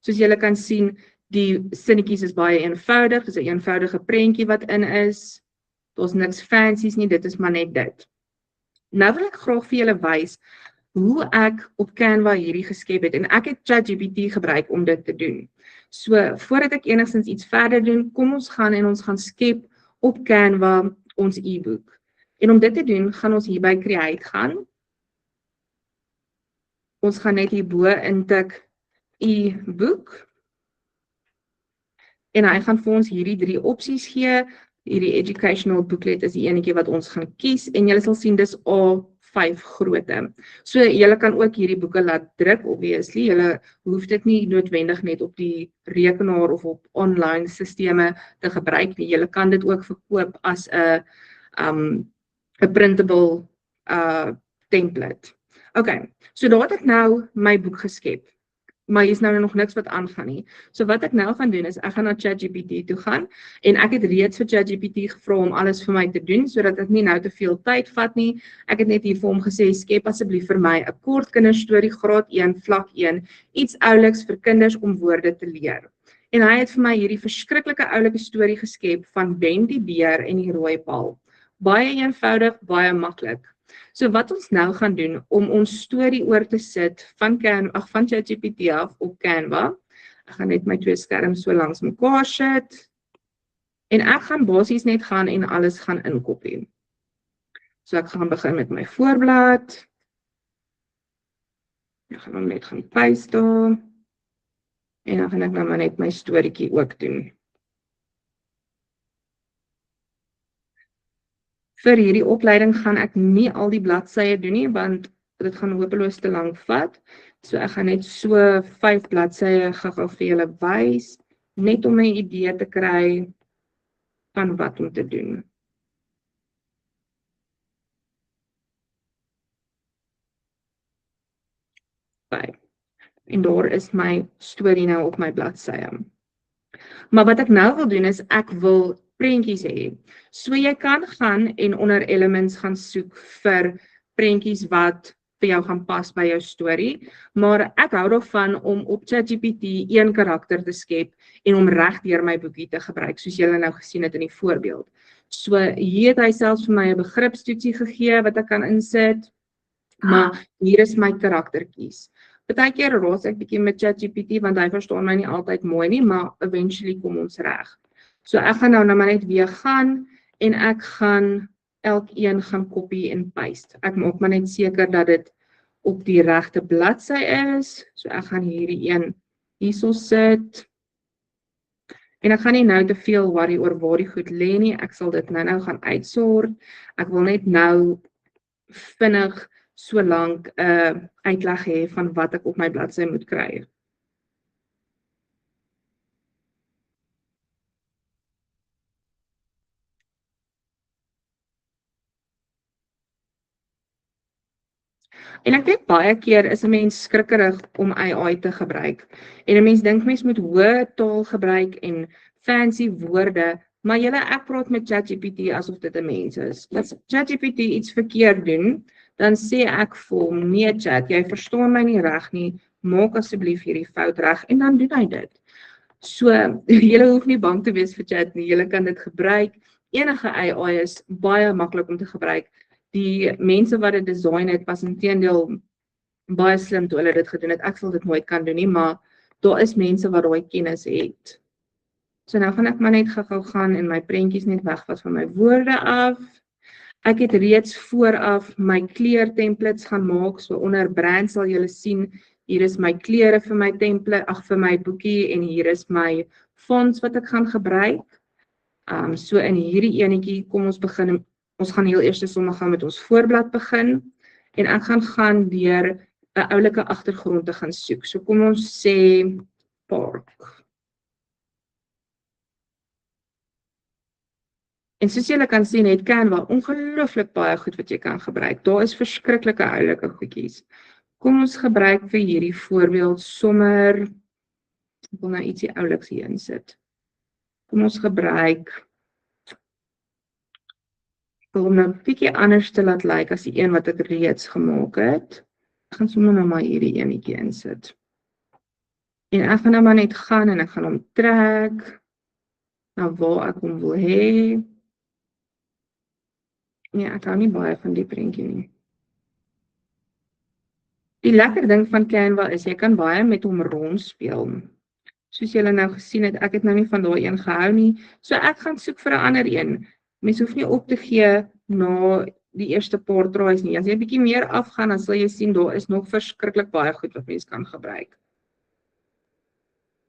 Soos julle kan sien, die sinnetjies is baie eenvoudig, dis 'n eenvoudige prentjie wat in is. Daar's niks fancies nie, dit is maar net dit. Nou wil ek graag vir julle wys hoe ek op Canva hierdie geskep het, en ek het ChatGPT gebruik om dit te doen. So, voordat ek enigstens iets verder doen, kom ons gaan skep op Canva ons e-boek. En om dit te doen, gaan ons hier by Create gaan. Ons gaan net hierbo intik e-boek. En hy gaan vir ons hierdie 3 opsies gee. Hierdie educational booklet is die enetjie wat ons gaan kies, en julle sal sien dis A5 grootte. So julle kan ook hierdie boeke laat druk, obviously. Julle hoef dit nie noodwendig net op die rekenaar of op online sisteme te gebruik nie. Julle kan dit ook verkoop as 'n printable template. Okay, so daar het ek nou my boek geskep. maar hier's nou nog niks wat aangaan nie. So wat ek nou gaan doen is, ek gaan na ChatGPT toe gaan, en ek het reeds vir ChatGPT gevra om alles vir my te doen, sodat dit nie nou te veel tyd vat nie. Ek het net hier vir hom gesê, skep asseblief vir my 'n kort kinderstorie graad 1, vlak 1, iets ouliks vir kinders om woorde te leer. En hy het vir my hierdie verskriklike oulike storie geskep van Ben die beer en die rooi bal. Baie eenvoudig, baie maklik. So wat ons nou gaan doen om ons storie oor te sit van ChatGPT af op Canva. Ek gaan net my twee skerms so langs mekaar sit. En ek gaan basies net gaan en alles gaan inkopie. So ek gaan begin met my voorblad. Ek gaan hom net gaan paste daar. En dan gaan ek nou maar net my storieetjie ook doen. Vir hierdie opleiding gaan ek nie al die bladsye doen nie, want dit gaan hopeloos te lank vat. So ek gaan net so 5 bladsye gou vir julle wys, net om 'n idee te kry van wat om te doen. En daar is my storie nou op my bladsye. Maar wat ek nou wil doen is, ek wil prentjies hê. So jy kan gaan en onder elements gaan soek vir prentjies wat vir jou gaan pas by jou storie, maar ek hou daarvan om op ChatGPT een karakter te skep en om reg deur my boekie te gebruik, soos julle nou gesien het in die voorbeeld. So hier het hy selfs vir my 'n begripstoetsie gegee wat ek kan insit, maar hier is my karaktertjies. Partykeer raas ek bietjie met ChatGPT want hy verstaan my nie altyd mooi nie, maar eventually kom ons reg. So ek gaan nou maar net weer gaan en ek gaan elkeen gaan copy en paste. Ek maak maar net seker dat dit op die regte bladsy is. So ek gaan hierdie een hierso sit. En ek gaan nie nou te veel worry oor waar die goed lê nie. Ek sal dit nou gaan uitsort. Ek wil net nou vinnig so lank uitleg hê van wat ek op my bladsy moet kry. En ek weet baie keer is 'n mens skrikkerig om AI te gebruik. En 'n mens dink mens moet hoë taal gebruik en fancy woorde, maar ek praat met ChatGPT asof dit 'n mens is. As ChatGPT iets verkeerd doen, dan sê ek vir hom, nee Chat, jy verstaan my nie reg nie, maak asseblief hierdie fout reg, en dan doen hy dit. So, julle hoef nie bang te wees vir Chat nie, julle kan dit gebruik. Enige AI is baie maklik om te gebruik. Die mense wat dit design het, was inteendeel baie slim toe hulle dit gedoen het. Ek sal dit nooit kan doen nie, maar daar is mense wat daai kennis het. So nou gaan ek maar net gou gaan en my prentjies net wegvat van my woorde af. Ek het reeds vooraf my kleurtemplates gaan maak, so onder brand sal julle sien, hier is my kleure vir my template, vir my boekie, en hier is my fonts wat ek gaan gebruik. So in hierdie enetjie, kom ons begin, ons gaan heel eers sommer gaan met ons voorblad begin, en ek gaan deur 'n oulike agtergrond te gaan soek. So kom ons sê park. En soos julle kan sien, het Canva ongelooflik baie goed wat jy kan gebruik. Daar is verskriklike oulike goedjies. Kom ons gebruik vir hierdie voorbeeld sommer, ek wil nou ietsie ouliks hier insit. Kom ons gebruik, ek wil hom nou 'n bietjie anders te laat lyk as die een wat ek reeds gemaak het. Ek gaan sommer nou maar hierdie enetjie insit. En ek gaan nou maar net gaan en ek gaan hom trek na waar ek hom wil hê. Nee, ek hou nie baie van die prentjie nie. Die lekker ding van Canva is, jy kan baie met hom rondspeel. Soos julle nou gesien het, ek het nou nie van daai een gehou nie, so ek gaan soek vir 'n ander een. Mens hoef nie op te gee na die eerste paar tries nie. As jy 'n bietjie meer afgaan, dan sal jy sien, daar is nog verskriklik baie goed wat mens kan gebruik.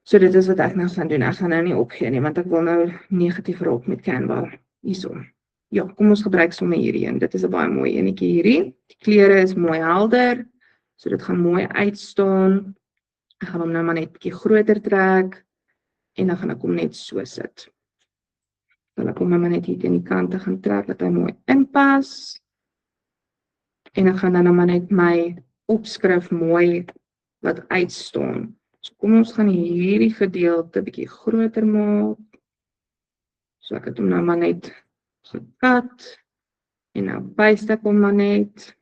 So dit is wat ek nou gaan doen. Ek gaan nou nie opgee nie, want ek wil nou negatief raak met Canva. Hierso. Ja, kom ons gebruik sommer hierdie een. Dit is 'n baie mooi enetjie hierdie. Die kleure is mooi helder, so dit gaan mooi uitstaan. Ek gaan hom nou maar net 'n bietjie groter trek, en dan gaan ek hom net so sit. Dan ek hom nou maar net hier teen die kante gaan trek, dat hy mooi inpas. En ek gaan dan nou maar net my opskrif mooi laat uitstaan. So kom ons gaan hierdie gedeelte bietjie groter maak. So ek het hom nou maar net gekat en nou paste ek hom maar net.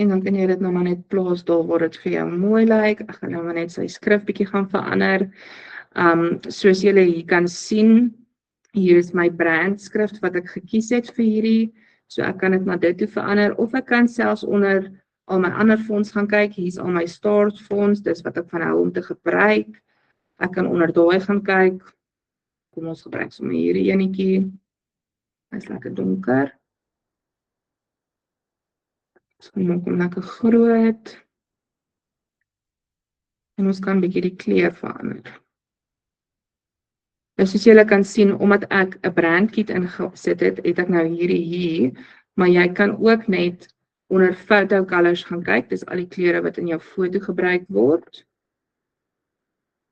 En dan kan jy dit nou maar net plaas daar waar dit vir jou mooi lyk. Ek gaan nou maar net sy skrif bietjie gaan verander. Soos julle hier kan sien, hier is my brandskrif wat ek gekies het vir hierdie. So ek kan dit na dit toe verander of ek kan selfs onder al my ander fonds gaan kyk. Hier is al my stars fonds, dis wat ek van hou om te gebruik. Ek kan onder daai gaan kyk. Kom ons gebruik sommer hierdie enetjie. Hy's lekker donker. So maak hom lekker groot. En ons kan bietjie die kleur verander. Dus soos julle kan sien, omdat ek 'n brandkit ingesit het, het ek nou hierdie hier, maar jy kan ook net onder photo colors gaan kyk, dis al die kleure wat in jou foto gebruik word.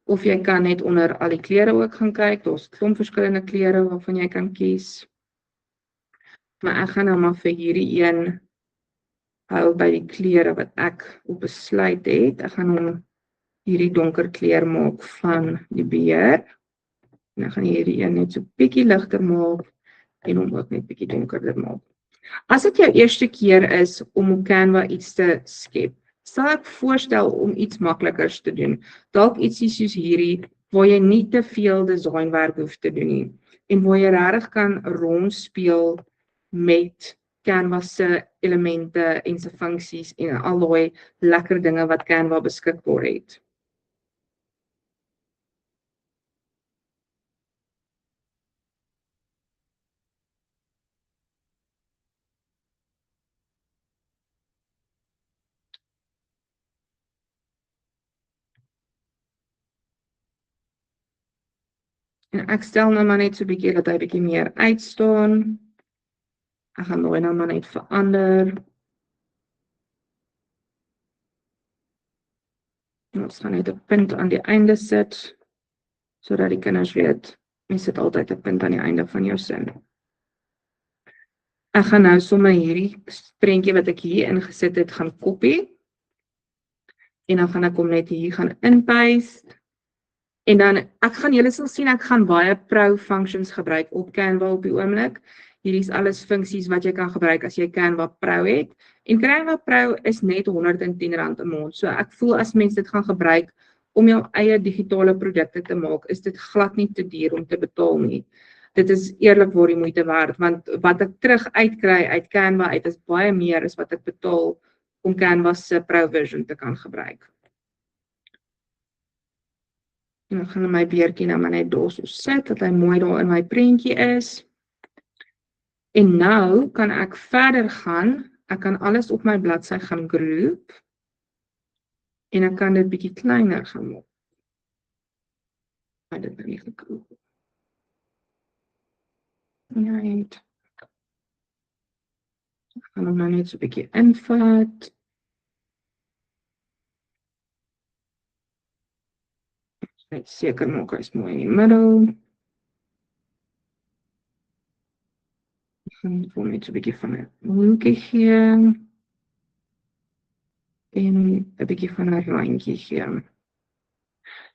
Of jy kan net onder al die kleure ook gaan kyk, daar's klomp verskillende kleure waarvan jy kan kies. Maar ek gaan nou maar vir hierdie een hou by die kleure wat ek op besluit het. Ek gaan hom hierdie donker kleur maak van die beer. En ek gaan hierdie een net so bietjie ligter maak en hom ook net bietjie donkerder maak. As dit jou eerste keer is om op Canva iets te skep, sal ek voorstel om iets maklikers te doen. Dalk ietsie soos hierdie waar jy nie te veel designwerk hoef te doen nie en waar jy regtig kan rondspeel met Canva se elemente en se funksies en al daai lekker dinge wat Canva beskikbaar het. En ek stel nou maar net so 'n bietjie dat hy bietjie meer uitstaan. Ek gaan daai nou maar net verander. En ons gaan net 'n punt aan die einde sit, sodat die kinders weet, mens sit altyd 'n punt aan die einde van jou sin. Ek gaan nou sommer hierdie prentjie wat ek hier ingesit het, gaan kopie. En dan gaan ek hom net hier gaan inpaste. En dan, julle sal sien, ek gaan baie Pro functions gebruik op Canva op die oomblik. Hierdie is alles funksies wat jy kan gebruik as jy Canva Pro het. En Canva Pro is net R110 'n maand. So ek voel as mense dit gaan gebruik om jou eie digitale produkte te maak, is dit glad nie te duur om te betaal nie. Dit is eerlikwaar die moeite werd, want wat ek terug uitkry uit Canva uit is baie meer as wat ek betaal om Canva se Pro version te kan gebruik. En dan gaan my beertjie nou maar net daar so sit, dat hy mooi daar in my prentjie is. En nou kan ek verder gaan, ek kan alles op my bladsy gaan groep, en ek kan dit bietjie kleiner gaan maak. Maar dit nou nie gegroep. Right. Ek gaan hom nou net so bietjie invat. Net seker maak hy's mooi in die middel. Ek gaan hom net so 'n bietjie van 'n hoekie gee. En 'n bietjie van 'n randjie gee.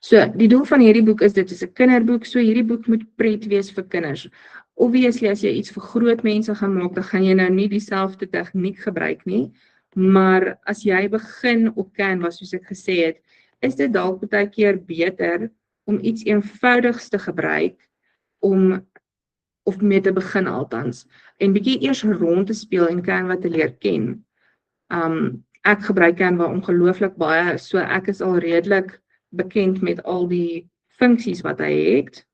So, die doel van hierdie boek is, dit is 'n kinderboek, so hierdie boek moet pret wees vir kinders. Obviously, as jy iets vir groot mense gaan maak, dan gaan jy nou nie dieselfde tegniek gebruik nie, maar as jy begin op Canva, soos ek gesê het, is dit dalk baie keer beter om iets eenvoudigs te gebruik, of mee te begin althans, en bietjie eers rond te speel en Canva te leer ken. Ek gebruik Canva ongelooflik baie, so ek is al redelik bekend met al die funksies wat hy het,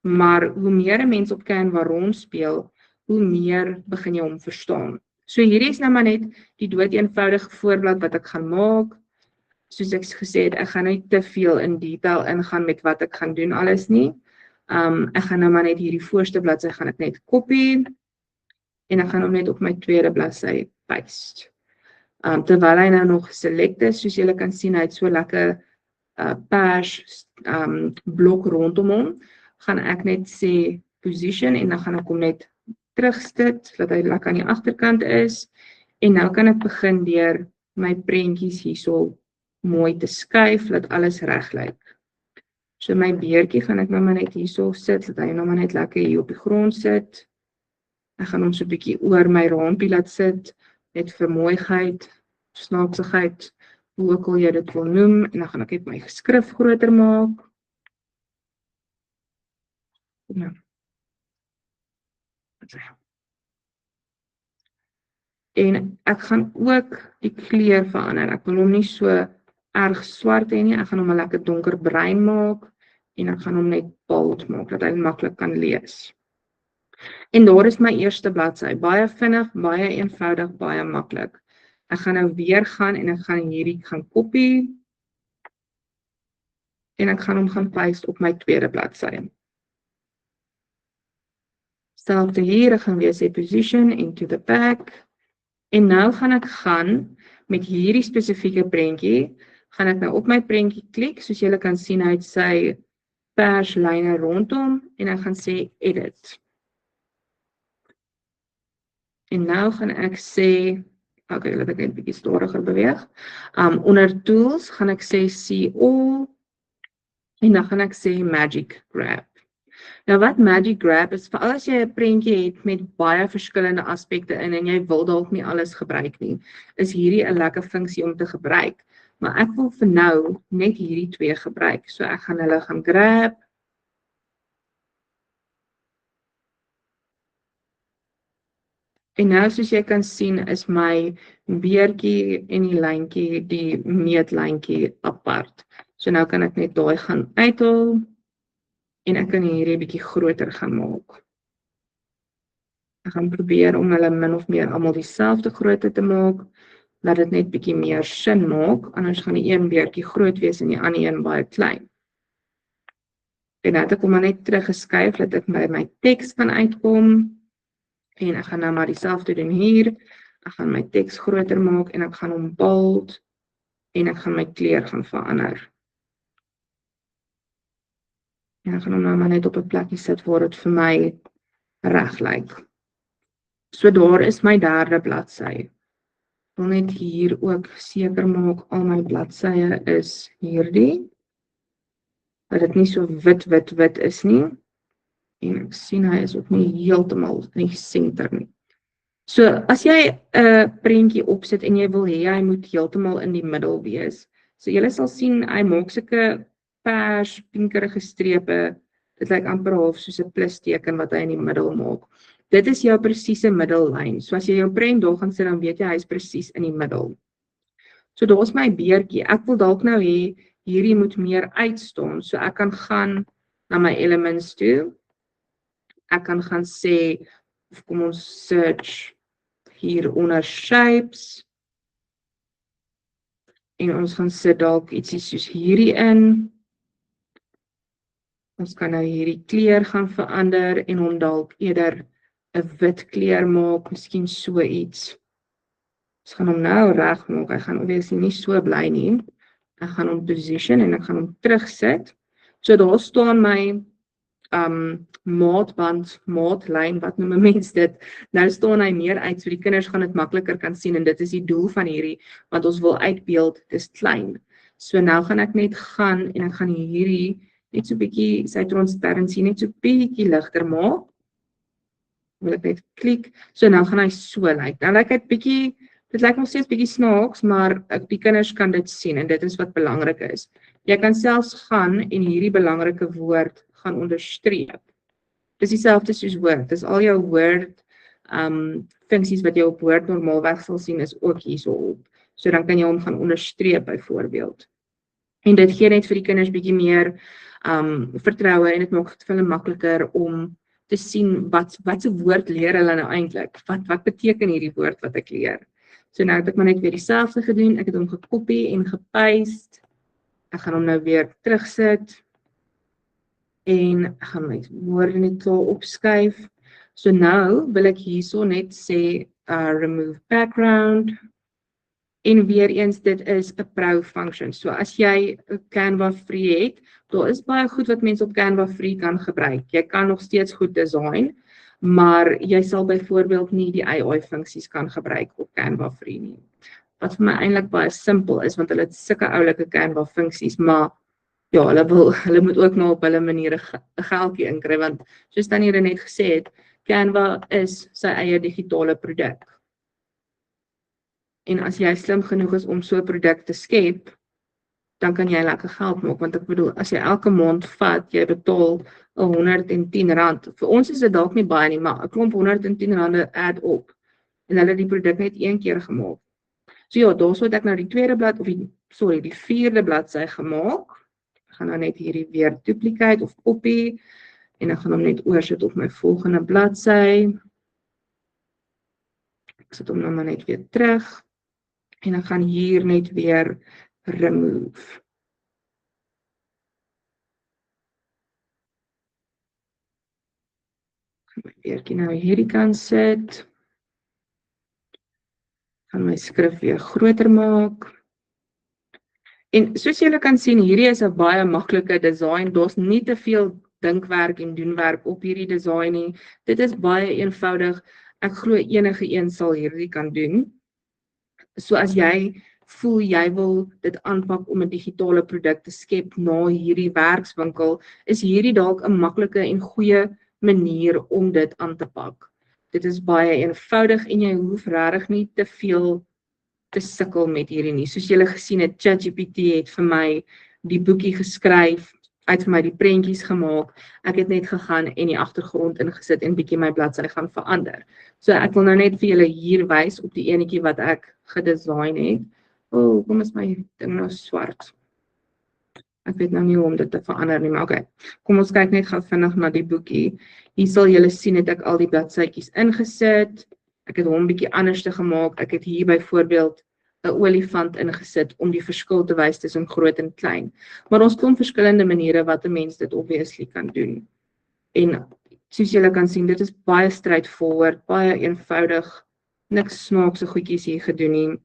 maar hoe meer 'n mens op Canva rondspeel, hoe meer begin jy hom verstaan. So hierdie is nou maar net die dood eenvoudige voorblad wat ek gaan maak. Soos ek gesê het, ek gaan nie te veel in detail ingaan met wat ek gaan doen alles nie. Ek gaan nou maar net hierdie voorste bladsy gaan ek net kopie, en ek gaan hom net op my tweede bladsy paste. Terwyl hy nou nog select is, soos julle kan sien, hy het so lekker pers blok rondom hom, gaan ek net sê position en dan gaan ek hom net terugsit, dat hy lekker aan die agterkant is. En nou kan ek begin deur my prentjies hierso mooi te skuif, dat alles reg lyk. So my beertjie gaan ek nou maar net hierso sit, dat hy nou maar net lekker hier op die grond sit. Ek gaan hom so 'n bietjie oor my raampie laat sit, net vir mooiheid, snaaksigheid, hoe ook al jy dit wil noem, en dan gaan ek net my skrif groter maak. Nou. En ek gaan ook die kleur verander. Ek wil hom nie so erg swart hê nie, ek gaan hom 'n lekker donkerbruin maak, en ek gaan hom net bold maak, dat hy maklik kan lees. En daar is my eerste bladsy, baie vinnig, baie eenvoudig, baie maklik. Ek gaan nou weer gaan en ek gaan hierdie gaan kopie, en ek gaan hom gaan paste op my tweede bladsy. Selfde hier, ek gaan weer sê position into the back, en nou gaan ek gaan met hierdie spesifieke prentjie, gaan ek nou op my prentjie klik, soos julle kan sien, hy het sy perslyne rondom, en ek gaan sê edit. En nou gaan ek sê, okay, laat ek net 'n bietjie stadiger beweeg. Onder tools gaan ek sê see all, en dan gaan ek sê magic grab. Nou wat magic grab is, veral as jy 'n prentjie het met baie verskillende aspekte in en jy wil dalk nie alles gebruik nie, is hierdie 'n lekker funksie om te gebruik. Maar ek wil vir nou net hierdie twee gebruik. So ek gaan hulle gaan grab. En nou soos jy kan sien is my beertjie en die lyntjie, die meetlyntjie apart. So nou kan ek net daai gaan uithaal en ek kan hierdie bietjie groter gaan maak. Ek gaan probeer om hulle min of meer almal dieselfde grootte te maak, dat dit net bietjie meer sin maak, anders gaan die een beertjie groot wees en die ander een baie klein. En nou het ek hom maar net teruggeskuif, dat ek by my teks kan uitkom, en ek gaan nou maar dieselfde doen hier, ek gaan my teks groter maak, en ek gaan hom bold, en ek gaan my kleur gaan verander. En ek gaan hom nou maar net op 'n plekkie sit waar dit vir my reg lyk. So daar is my derde bladsy. Ek wil net hier ook seker maak, al my bladsye is hierdie, dat dit nie so wit is nie, en ek sien hy is ook nie heeltemal in die senter nie. So as jy 'n prentjie opsit en jy wil hê hy moet heeltemal in die middel wees, so jy sal sien hy maak sulke pers, pinkerige strepe, dit lyk amper half soos 'n plusteken wat hy in die middel maak. Dit is jou presiese middellyn. So as jy jou prent daar gaan sit, dan weet jy hy is presies in die middel. So daar is my beertjie. Ek wil dalk nou hê hierdie moet meer uitstaan. So ek kan gaan na my elements toe. Ek kan gaan sê, of kom ons search hier onder shapes. En ons gaan sit dalk ietsie soos hierdie in. Ons kan nou hierdie kleur gaan verander en hom dalk eerder 'n wit kleur maak, miskien so iets. Ons gaan hom nou reg maak, hy gaan obviously nie so bly nie. Ek gaan hom position en ek gaan hom terugsit. So daar staan my maatband, maatlyn, wat noem 'n mens dit? Nou staan hy meer uit, so die kinders gaan dit makliker kan sien, en dit is die doel van hierdie, want ons wil uitbeeld, dis klein. So nou gaan ek net gaan, en ek gaan hierdie net so bietjie, sy transparency net so bietjie ligter maak. Wil ek net klik, so nou gaan hy so lyk. Nou lyk hy bietjie, dit lyk nog steeds bietjie snaaks, maar die kinders kan dit sien, en dit is wat belangrik is. Jy kan selfs gaan en hierdie belangrike woord gaan onderstreep. Dis dieselfde soos Word, dis al jou Word funksies wat jy op Word normaalweg sal sien, is ook hierso op. So dan kan jy hom gaan onderstreep byvoorbeeld. En dit gee net vir die kinders bietjie meer vertroue, en dit maak dit vir hulle makliker om te sien wat se woord leer hulle nou eintlik. Wat beteken hierdie woord wat ek leer? So nou het ek maar net weer dieselfde gedoen. Ek het hom gekopie en gepaste. Ek gaan hom nou weer terugsit. En ek gaan my woorde net klaar opskuif. So nou wil ek hierso net sê remove background. En weer eens, dit is 'n pro function. So as jy 'n Canva free het, daar is baie goed wat mense op Canva free kan gebruik. Jy kan nog steeds goed design, maar jy sal byvoorbeeld nie die AI funksies kan gebruik op Canva free nie. Wat vir my eintlik baie simpel is, want hulle het sulke oulike Canva funksies, maar ja, hulle moet ook nou op hulle maniere 'n geldjie inkry, want soos Tannie net gesê het, Canva is sy eie digitale produk. En as jy slim genoeg is om so 'n produk te skep, dan kan jy lekker geld maak, want ek bedoel, as jy elke maand vat, jy betaal R110. Vir ons is dit dalk nie baie nie, maar 'n klomp R110 add op. En hulle het die produk net een keer gemaak. So ja, daarso het ek nou die die vierde bladsy gemaak. Ek gaan nou net hierdie weer duplicate of copy, en ek gaan hom net oorsit op my volgende bladsy. Ek sit hom nou maar net weer terug, en ek gaan hier net weer remove. Ek gaan my weertjie nou hierdie kant sit. Ek gaan my skrif weer groter maak. En soos julle kan sien, hierdie is 'n baie maklike design. Daar's nie te veel dinkwerk en doenwerk op hierdie design nie. Dit is baie eenvoudig. Ek glo enige een sal hierdie kan doen. So as jy voel jy wil dit aanpak om 'n digitale produk te skep na hierdie werkswinkel, is hierdie dalk 'n maklike en goeie manier om dit aan te pak. Dit is baie eenvoudig en jy hoef regtig nie te veel te sukkel met hierdie nie. Soos julle gesien het, ChatGPT het vir my die boekie geskryf, uit vir my die prentjies gemaak. Ek het net gegaan en die agtergrond ingesit en bietjie my bladsy gaan verander. So ek wil nou net vir julle hier wys op die enetjie wat ek gedesign het. Kom is my ding nou swart. Ek weet nou nie hoe om dit te verander nie, maar okay. Kom ons kyk net gou vinnig na die boekie. Hier sal julle sien het ek al die bladsytjies ingesit. Ek het hom bietjie anders te gemaak. Ek het hier byvoorbeeld 'n olifant ingesit om die verskil te wys tussen groot en klein. Maar ons kom verskillende maniere wat 'n mens dit obviously kan doen. En soos julle kan sien, dit is baie straightforward, baie eenvoudig, niks snaakse goedjies hier gedoen nie.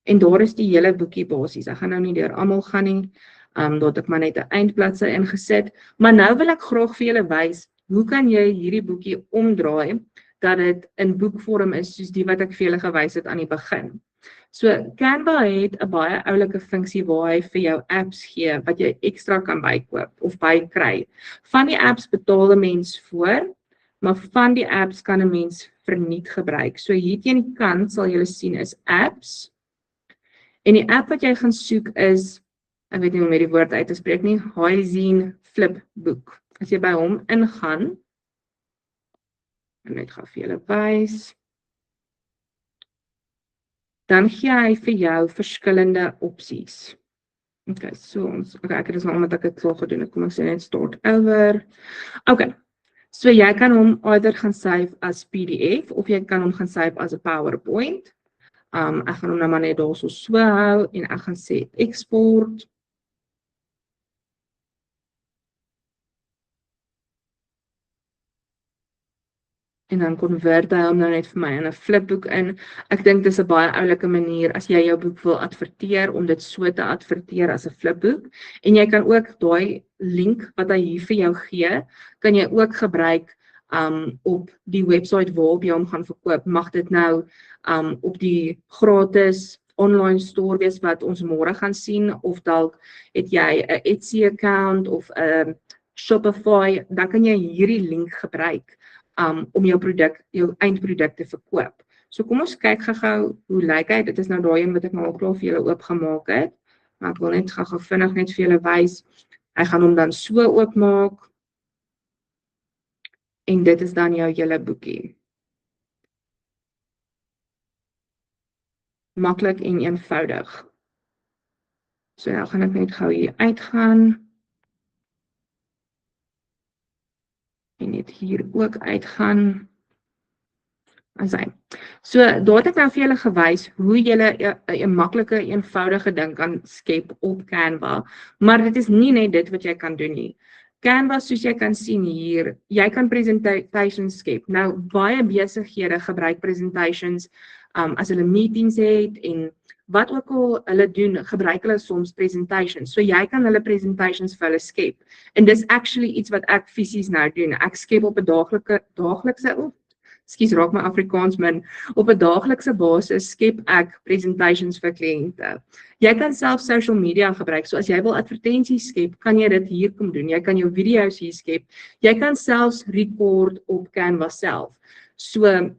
En daar is die hele boekie basies. Ek gaan nou nie deur almal gaan nie. Daar het ek maar net 'n eindbladsy ingesit. Maar nou wil ek graag vir julle wys, hoe kan jy hierdie boekie omdraai dat dit in boekvorm is soos die wat ek vir julle gewys het aan die begin. So Canva het 'n baie oulike funksie waar hy vir jou apps gee wat jy ekstra kan bykoop of bykry. Van die apps betaal 'n mens voor, maar van die apps kan 'n mens verniet gebruik. So hier teen die kant sal julle sien is apps. En die app wat jy gaan soek is, ek weet nie hoe om die woord uit te spreek nie, Haizen Flipbook. As jy by hom ingaan, en net gaan vir julle wys, dan gee hy vir jou verskillende opsies. Okay, so ek het dit nou omdat ek dit so gedoen het, kom ek sê net start over. Okay, so jy kan hom either gaan save as PDF, of jy kan hom gaan save as 'n PowerPoint. Ek gaan hom nou maar net daar so hou, en ek gaan sê export. En dan konvert hy hom nou net vir my in 'n flipboek in. Ek dink dis 'n baie oulike manier as jy jou boek wil adverteer, om dit so te adverteer as 'n flipboek. En jy kan ook daai link wat hy hier vir jou gee, kan jy ook gebruik op die website waarop jy hom gaan verkoop. Mag dit nou op die gratis online store wees wat ons môre gaan sien, of dalk het jy 'n Etsy account of 'n Shopify, dan kan jy hierdie link gebruik om jou eindproduk te verkoop. So kom ons kyk gou hoe lyk hy. Dit is nou daai een wat ek nou al klaar vir julle oopgemaak het. Maar ek wil net gou vinnig net vir julle wys. Hy gaan hom dan so oopmaak. En dit is dan jou hele boekie. Maklik en eenvoudig. So nou gaan ek net gou hier uitgaan. En net hier ook uitgaan. So daar het ek nou vir julle gewys hoe julle 'n maklike, eenvoudige ding kan skep op Canva, maar dit is nie net dit wat jy kan doen nie. Canva, soos jy kan sien hier, jy kan presentations skep. Nou baie besighede gebruik presentations as hulle meetings het en wat ook al hulle doen, gebruik hulle soms presentations. So jy kan hulle presentations vir hulle skep. En dis actually iets wat ek fisies nou doen. Ek skep op 'n raak my Afrikaans min. Op 'n daaglikse basis skep ek presentations vir kliënte. Jy kan self social media gebruik. So as jy wil advertensies skep, kan jy dit hier kom doen. Jy kan jou video's hier skep. Jy kan selfs record op Canva self. So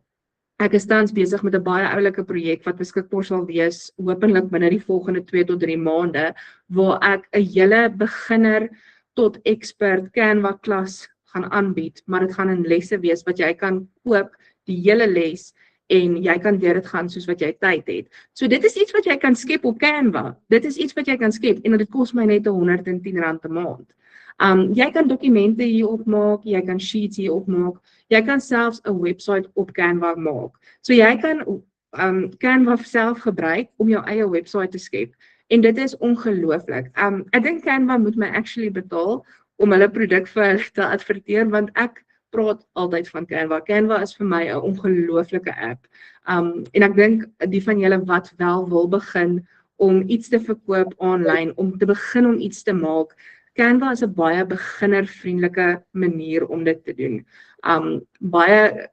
ek is tans besig met 'n baie oulike projek wat beskikbaar sal wees hopelik binne die volgende 2 tot 3 maande waar ek 'n hele beginner tot expert Canva klas gaan aanbied, maar dit gaan in lesse wees wat jy kan koop die hele les en jy kan deur dit gaan soos wat jy tyd het. So dit is iets wat jy kan skep op Canva. Dit is iets wat jy kan skep en dit kos my net R110 'n maand. Jy kan dokumente hier opmaak, jy kan sheets hier opmaak, jy kan selfs 'n website op Canva maak. So jy kan Canva self gebruik om jou eie website te skep en dit is ongelooflik. Ek dink Canva moet my actually betaal om hulle produk vir te adverteer want ek praat altyd van Canva. Canva is vir my 'n ongelooflike app. En ek dink die van julle wat wel wil begin om iets te verkoop aanlyn, om te begin om iets te maak, Canva is 'n baie beginnervriendelike manier om dit te doen. Baie,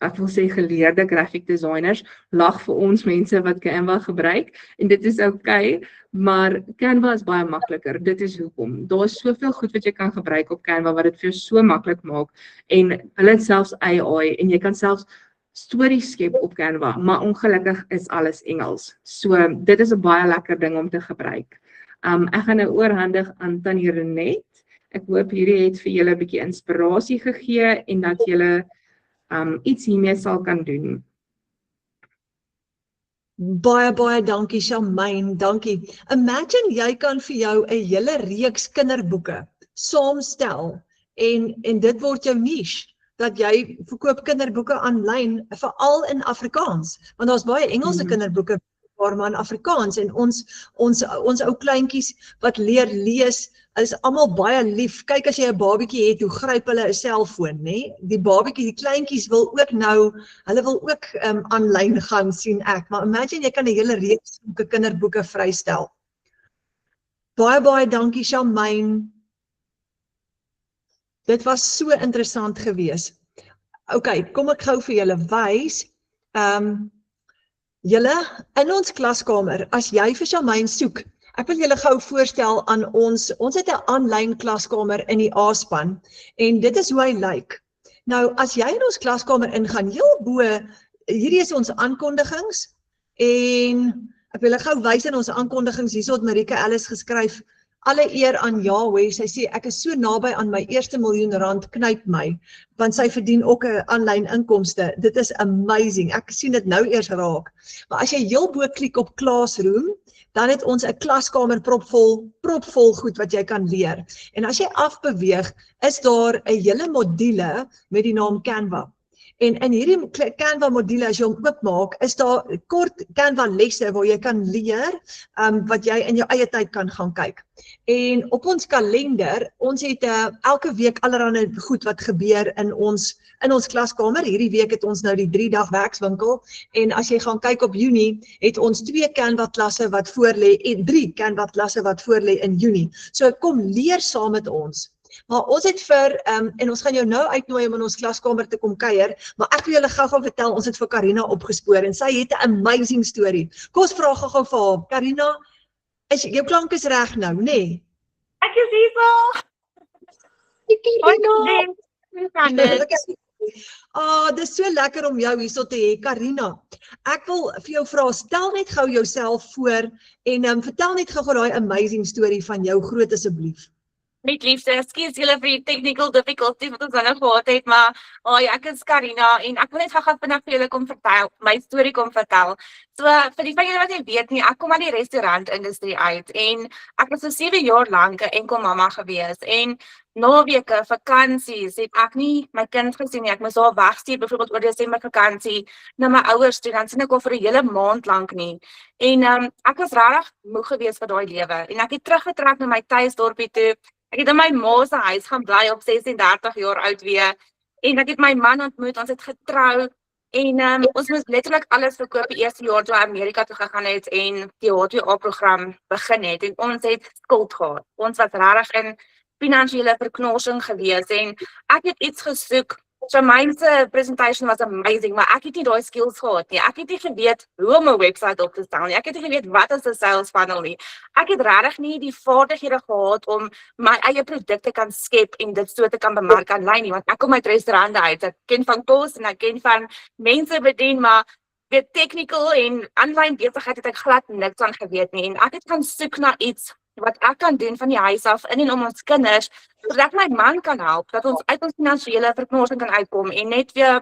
ek wil sê geleerde graphic designers lag vir ons mense wat Canva gebruik en dit is okay, maar Canva is baie makliker. Dit is hoekom. Daar is soveel goed wat jy kan gebruik op Canva wat dit vir jou so maklik maak en hulle het selfs AI en jy kan selfs stories skep op Canva, maar ongelukkig is alles Engels. So dit is 'n baie lekker ding om te gebruik. Ek gaan nou oorhandig aan Tannie Renet. Ek hoop hierdie het vir julle 'n bietjie inspirasie gegee en dat julle iets hiermee sal kan doen. Baie dankie Charmaine, dankie. Imagine jy kan vir jou 'n hele reeks kinderboeke saamstel en dit word jou niche. Dat jy verkoop kinderboeke aanlyn, veral in Afrikaans, want daar's baie Engelse kinderboeke maar in Afrikaans en ons ou kleintjies wat leer lees, is almal baie lief. Kyk as jy 'n babietjie het, hoe gryp hulle 'n selfoon, nê? Die babietjie, die kleintjies wil ook nou, hulle wil ook aanlyn gaan sien ek, maar imagine jy kan 'n hele reeks kinderboeke vrystel. Baie dankie Charmaine. Dit was so interessant gewees. Okay, kom ek gou vir julle wys. Julle in ons klaskamer, as jy vir Charmaine soek, ek wil julle gou voorstel aan ons het 'n aanlyn klaskamer in die A-span en dit is hoe hy lyk. Nou, as jy in ons klaskamer ingaan, heel bo, hierdie is ons aankondigings en ek wil gou wys in ons aankondigings, hierso het Marika Ellis geskryf, alle eer aan Yahweh, sy sê ek is so naby aan my eerste R1 miljoen, knyp my, want sy verdien ook 'n aanlyn inkomste. Dit is amazing, ek sien dit nou eers raak. Maar as jy heel bo klik op Classroom, dan het ons 'n klaskamer propvol goed wat jy kan leer. En as jy afbeweeg, is daar 'n hele module met die naam Canva. En in hierdie Canva module, as jy hom oopmaak, is daar kort Canva lesse waar jy kan leer, wat jy in jou eie tyd kan gaan kyk. En op ons kalender, ons het elke week allerlei goed wat gebeur in ons klaskamer. Hierdie week het ons nou die 3-dag werkswinkel en as jy gaan kyk op Junie, het ons 2 Canva klasse wat voorlê en 3 Canva klasse wat voorlê in Junie. So kom leer saam met ons. Maar ons het en ons gaan jou nou uitnooi om in ons klaskamer te kom kuier, maar ek wil julle gou vertel, ons het vir Karina opgespoor en sy het 'n amazing storie. Kom ons vra gou vir haar. Karina, jou klank is reg nou, nê? Nee? Ek is hier so. Dis so lekker om jou hierso te hê, Karina. Ek wil vir jou vra, stel net gou jouself voor en vertel net gou daai amazing storie van jou groot asseblief. Met liefde, ekskuus julle vir die technical difficulties wat ons nou gehad het, maar ek is Karina en ek wil net gou vinnig vir julle kom vertel, my storie kom vertel. So vir die van julle wat nie weet nie, ek kom uit die restaurantindustrie uit en ek was so 7 jaar lank 'n enkel mamma gewees en naweke, vakansies, het ek nie my kind gesien nie. Ek moes haar wegstuur byvoorbeeld oor Desember vakansie na my ouers toe, dan sien ek haar vir 'n hele maand lank nie. En ek was regtig moeg gewees vir daai lewe en ek het teruggetrek na my tuisdorpie toe. Ek het in my ma se huis gaan bly op 36 jaar oud weer en ek het my man ontmoet, ons het getrou En ons moes letterlik alles verkoop die eerste jaar toe Amerika toe gegaan het en die HTA-program begin het en ons het skuld gehad. Ons was regtig in finansiële verknorsing gewees en ek het iets gesoek. So my presentation was amazing, maar ek het nie daai skills gehad nie. Ek het nie geweet hoe om 'n webwerf op te stel nie. Ek het nie geweet wat is 'n sales funnel nie. Ek het regtig nie die vaardighede gehad om my eie produkte kan skep en dit so te kan bemark aanlyn nie, want ek kom uit restaurante uit. Ek ken van kos en ek ken van mense bedien, maar weet technical en aanlyn besigheid het ek glad niks aan geweet nie. En ek het gaan soek na iets wat ek kan doen van die huis af in en om ons kinders, sodat my man kan help, dat ons uit ons finansiële verknorsing kan uitkom en net weer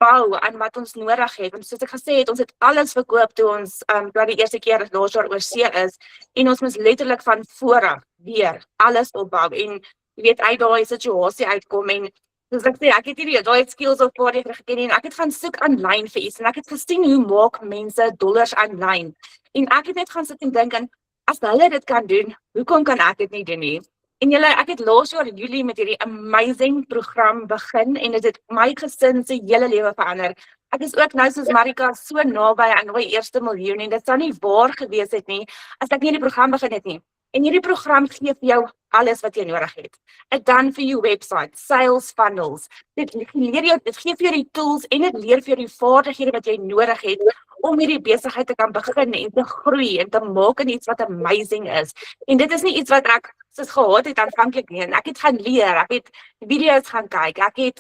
bou aan wat ons nodig het. Want soos ek gesê het, ons het alles verkoop toe ons toe die eerste keer laas jaar oor see is en ons moes letterlik van voor af weer alles opbou en jy weet uit daai situasie uitkom en soos ek sê, ek het hierdie daai skills of vaardighede geken en ek het gaan soek aanlyn vir iets en ek het gesien hoe maak mense dollars aanlyn en ek het net gaan sit en dink en as hulle dit kan doen, hoekom kan ek dit nie doen nie? En julle, ek het laas jaar in Julie met hierdie amazing program begin en dit het my gesin se hele lewe verander. Ek is ook nou soos Marika so naby aan daai eerste miljoen en dit sou nie waar gewees het nie as ek nie die program begin het nie. En hierdie program gee vir jou alles wat jy nodig het. Dit dan vir jou website, sales funnels. Dit leer jou, dit gee vir jou die tools en dit leer vir jou die vaardighede wat jy nodig het om hierdie besigheid te kan begin en te groei en te maak in iets wat amazing is. En dit is nie iets wat ek soos gehad het aanvanklik nie. Ek het gaan leer, ek het video's gaan kyk. Ek het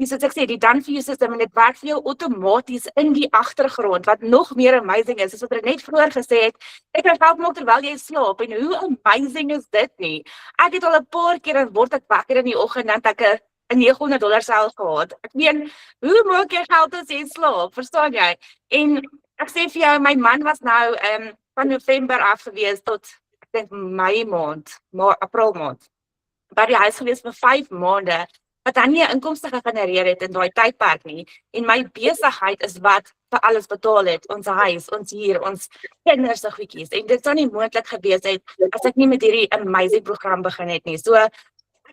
soos ek sê, die done for you system en dit werk vir jou outomaties in die agtergrond wat nog meer amazing is. Soos wat ek net vroeër gesê het, ek kan help maak terwyl jy slaap en hoe amazing is dit nie? Ek het al 'n paar keer en word ek wakker in die oggend dan ek 'n $900 sales gehad. Ek meen, hoe maak jy geld as jy slaap? Verstaan jy? En ek sê vir jou, my man was nou van November af gewees tot ek dink Mei maand, April maand. By die huis gewees vir 5 maande wat hy nie 'n inkomste gegenereer het in daai tydperk nie. En my besigheid is wat vir alles betaal het, ons huis, ons huur, ons kinders se goedjies. En dit sou nie moontlik gewees het as ek nie met hierdie amazing program begin het nie. So ek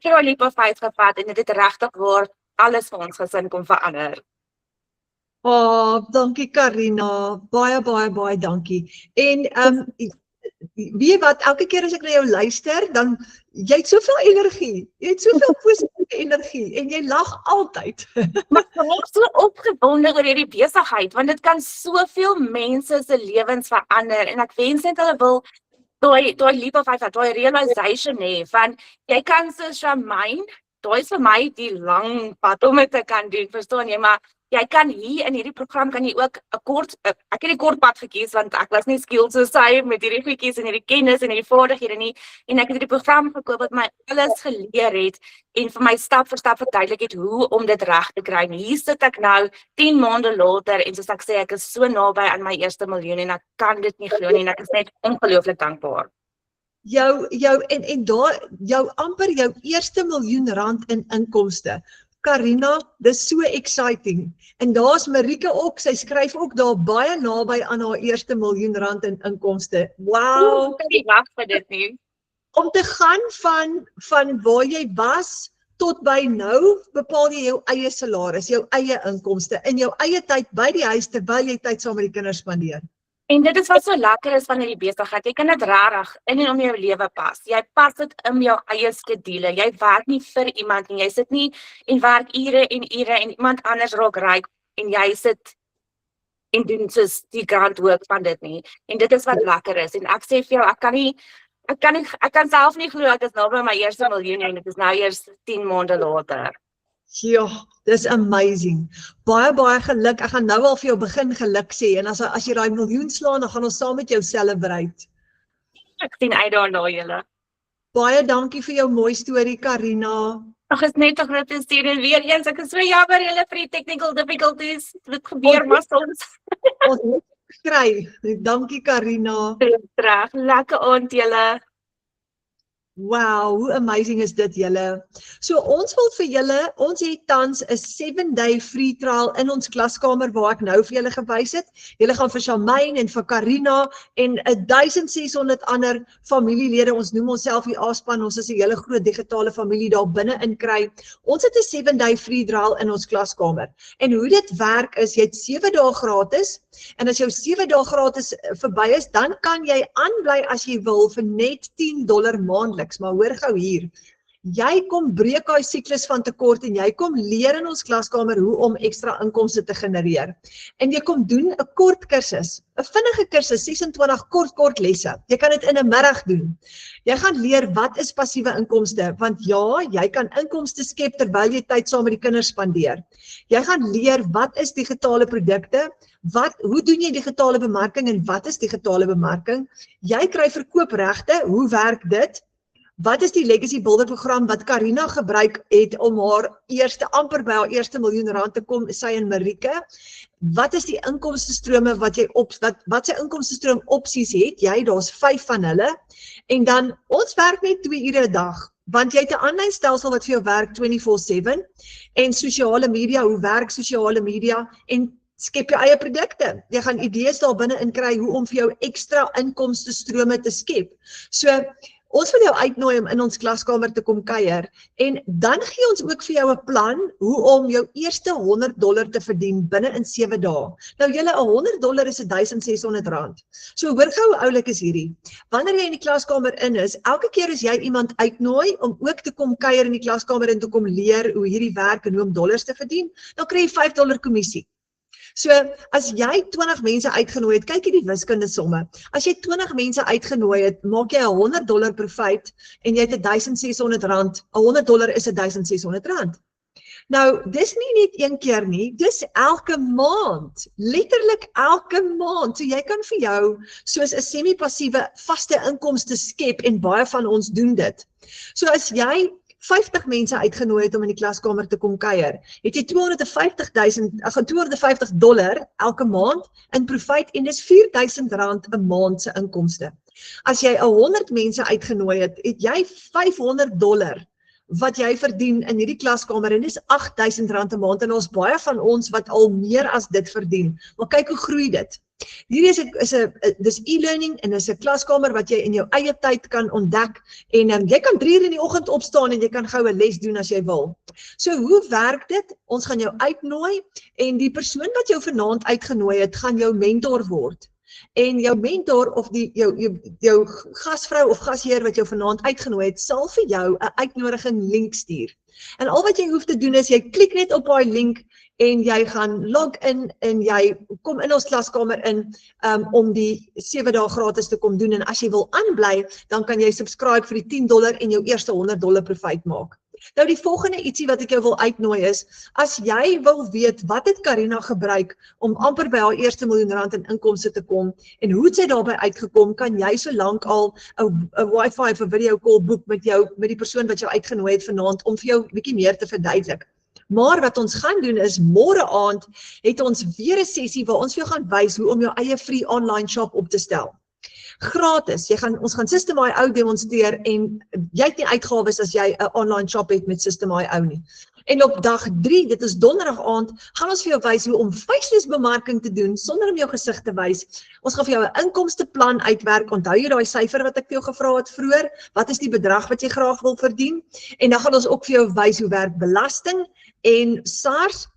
het daai leap of faith gevat en dit het regtig waar alles vir ons gesin kom verander. Dankie Karina, baie dankie. En weet wat, elke keer as ek na jou luister, dan jy het soveel energie, jy het soveel positiewe energie en jy lag altyd. Maar ek is so opgewonde oor hierdie besigheid want dit kan soveel mense se lewens verander en ek wens net hulle wil daai leap of faith, daai realization hê van jy kan so Charmaine, daai is vir my die lang pad om dit te kan doen, verstaan jy, maar jy kan hier in hierdie program kan jy ook 'n kort ek het die kort pad gekies want ek was nie skilled soos hy met hierdie goedjies en hierdie kennis en hierdie vaardighede nie en ek het hierdie program gekoop wat my alles geleer het en vir my stap vir stap verduidelik het hoe om dit reg te kry. En hier sit ek nou 10 maande later en soos ek sê ek is so naby aan my eerste miljoen en ek kan dit nie glo nie en ek is net ongelooflik dankbaar. Jou amper jou eerste miljoen rand in inkomste. Karina, dis so exciting. En daar's Marika ook, sy skryf ook daar baie naby aan haar eerste miljoen rand in inkomste. Wow! Ek kan nie wag vir dit nie. Om te gaan van waar jy was tot by nou, bepaal jy jou eie salaris, jou eie inkomste, in jou eie tyd by die huis terwyl jy tyd saam met die kinders spandeer. En dit is wat so lekker is van hierdie besigheid. Jy kan dit regtig in en om jou lewe pas. Jy pas dit in jou eie skedule. Jy werk nie vir iemand nie. Jy sit nie en werk ure en iemand anders raak ryk en jy sit en doen soos die grondwerk van dit nie. En dit is wat lekker is. En ek sê vir jou, ek kan self nie glo ek is nou by my eerste miljoen en dit is nou eers 10 maande later. Ja, dis amazing. Baie geluk. Ek gaan nou al vir jou begin geluk sê en as jy daai miljoen slaan, dan gaan ons saam met jou celebrate. Ek sien uit daarna julle. Baie dankie vir jou mooi storie, Karina. Ag, is net 'n groot plesier en weer eens ek is so jammer julle vir die technical difficulties. Dit gebeur maar soms. Ons moet kry. Dankie Karina. Terug. Lekker aand julle. Wow, hoe amazing is dit julle. So ons wil vir julle, ons het tans 'n 7-day free trial in ons klaskamer waar ek nou vir julle gewys het. Julle gaan vir Charmaine en vir Karina en 1600 ander familielede, ons noem onsself die A-span, ons is 'n hele groot digitale familie daar binne in kry. Ons het 'n 7-day free trial in ons klaskamer. En hoe dit werk is, jy het 7 dae gratis, en as jou 7 dae gratis verby is, dan kan jy aanbly as jy wil vir net $10 maandeliks. Maar hoor gou hier, jy kom breek daai siklus van tekort en jy kom leer in ons klaskamer hoe om ekstra inkomste te genereer. En jy kom doen 'n kort kursus, 'n vinnige kursus, 26 kort lesse. Jy kan dit in 'n middag doen. Jy gaan leer wat is passiewe inkomste, want ja, jy kan inkomste skep terwyl jy tyd saam met die kinders spandeer. Jy gaan leer wat is digitale produkte, hoe doen jy digitale bemarking en wat is digitale bemarking? Jy kry verkoopregte, hoe werk dit? Wat is die Legacy Builder program wat Karina gebruik het om amper by haar eerste R1 miljoen te kom, sy en Marike? Wat is die inkomstestrome wat sy inkomstestroom opsies het? Daar's 5 van hulle. En dan, ons werk net 2 ure 'n dag, want jy het 'n aanlyn stelsel wat vir jou werk 24/7 en sosiale media, hoe werk sosiale media en skep jou eie produkte. Jy gaan idees daar binne in kry hoe om vir jou ekstra inkomstestrome te skep. So, ons wil jou uitnooi om in ons klaskamer te kom kuier en dan gee ons ook vir jou 'n plan hoe om jou eerste $100 te verdien binne in 7 dae. Nou julle, $100 is R1,600. So hoor gou hoe oulik is hierdie. Wanneer jy in die klaskamer in is, elke keer as jy iemand uitnooi om ook te kom kuier in die klaskamer en te kom leer hoe hierdie werk en hoe om dollars te verdien, dan kry jy $5 kommissie. So, as jy 20 mense uitgenooi het, kyk hierdie wiskunde somme. As jy 20 mense uitgenooi het, maak jy $100 profijt en jy het R1,600. $100 is R1,600. Nou, dis nie net een keer nie, dis elke maand. Letterlik elke maand. So jy kan vir jou soos 'n semi-passiewe vaste inkomste skep en baie van ons doen dit. So as jy 50 mense uitgenooi het om in die klaskamer te kom kuier, het jy $250 elke maand in profijt en dis R4,000 'n maand se inkomste. As jy 100 mense uitgenooi het, het jy $500 wat jy verdien in hierdie klaskamer en dis R8,000 'n maand en ons baie van ons wat al meer as dit verdien. Maar kyk hoe groei dit. Hierdie dis e-learning en is 'n klaskamer wat jy in jou eie tyd kan ontdek en jy kan 3 uur in die oggend opstaan en jy kan gou 'n les doen as jy wil. So hoe werk dit? Ons gaan jou uitnooi en die persoon wat jou vanaand uitgenooi het, gaan jou mentor word. En jou mentor of jou gasvrou of gasheer wat jou vanaand uitgenooi het, sal vir jou 'n uitnodiging link stuur. En al wat jy hoef te doen is, jy klik net op daai link en jy gaan log in en jy kom in ons klaskamer in om die 7 dae gratis te kom doen. En as jy wil aanbly, dan kan jy subscribe vir die $10 en jou eerste $100 profijt maak. Nou die volgende ietsie wat ek jou wil uitnooi is, as jy wil weet wat het Karina gebruik om amper by haar eerste R1 miljoen in inkomste te kom en hoe het sy daarby uitgekom, kan jy so lank al 'n wifi of 'n video call boek met die persoon wat jou uitgenooi het vanaand om vir jou 'n bietjie meer te verduidelik. Maar wat ons gaan doen is, môre aand het ons weer 'n sessie waar ons vir jou gaan wys hoe om jou eie free online shop op te stel. Gratis, ons gaan System IO demonstreer en jy het nie uitgawes as jy 'n online shop het met System IO nie. En op dag 3, dit is donderdag aand, gaan ons vir jou wys hoe om faceless bemarking te doen sonder om jou gesig te wys. Ons gaan vir jou 'n inkomsteplan uitwerk. Onthou jy daai syfer wat ek vir jou gevra het vroeër? Wat is die bedrag wat jy graag wil verdien? En dan gaan ons ook vir jou wys hoe werk belasting en SARS.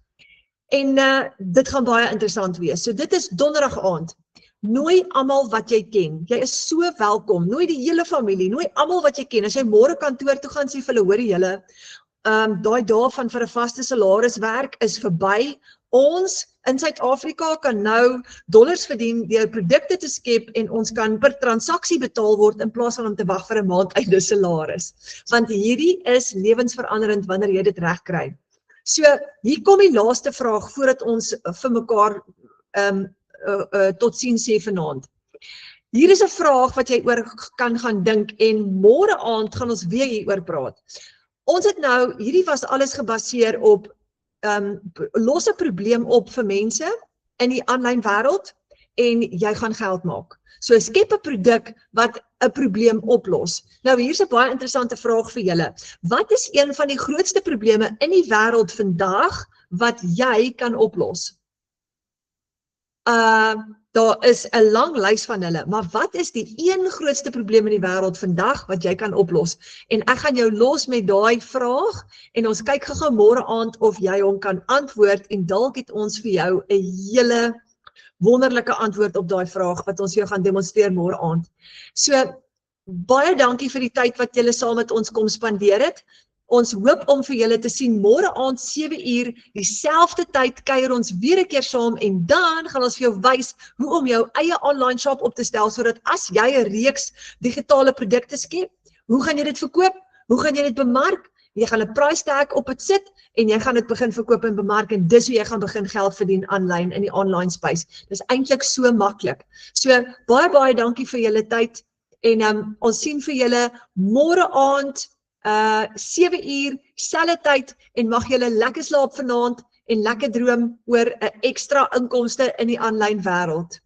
En dit gaan baie interessant wees. So dit is donderdag aand. Nooi almal wat jy ken. Jy is so welkom. Nooi die hele familie, nooi almal wat jy ken. As jy môre kantoor toe gaan, sê vir hulle, hoor julle, daai dae van vir 'n vaste salaris werk is verby. Ons in Suid-Afrika kan nou dollars verdien deur produkte te skep en ons kan per transaksie betaal word in plaas van om te wag vir 'n maand uit 'n salaris. Want hierdie is lewensveranderend wanneer jy dit reg kry. So, hier kom die laaste vraag voordat ons vir mekaar tot sien sê vanaand. Hier is 'n vraag wat jy oor kan gaan dink en môre aand gaan ons weer hieroor praat. Ons het nou, hierdie was alles gebaseer op los 'n probleem op vir mense in die aanlyn wêreld en jy gaan geld maak. So skep 'n produk wat 'n probleem oplos. Nou hier's 'n baie interessante vraag vir julle. Wat is een van die grootste probleme in die wêreld vandag wat jy kan oplos? Daar is 'n lang lys van hulle, maar wat is die een grootste probleem in die wêreld vandag wat jy kan oplos? En ek gaan jou los met daai vraag en ons kyk gou môre aand of jy hom kan antwoord en dalk het ons vir jou 'n hele wonderlike antwoord op daai vraag wat ons jou gaan demonstreer môre aand. So baie dankie vir die tyd wat julle saam met ons kom spandeer het. Ons hoop om vir julle te sien môre aand 7 uur, dieselfde tyd kuier ons weer 'n keer saam en dan gaan ons vir jou wys hoe om jou eie online shop op te stel sodat as jy 'n reeks digitale produkte skep, hoe gaan jy dit verkoop? Hoe gaan jy dit bemark? Jy gaan 'n price tag op dit sit en jy gaan dit begin verkoop en bemark en dis hoe jy gaan begin geld verdien aanlyn in die online space. Dis eintlik so maklik. So baie dankie vir julle tyd en ons sien vir julle môre aand 7 uur, selfde tyd en mag julle lekker slaap vanaand en lekker droom oor 'n ekstra inkomste in die aanlyn wêreld.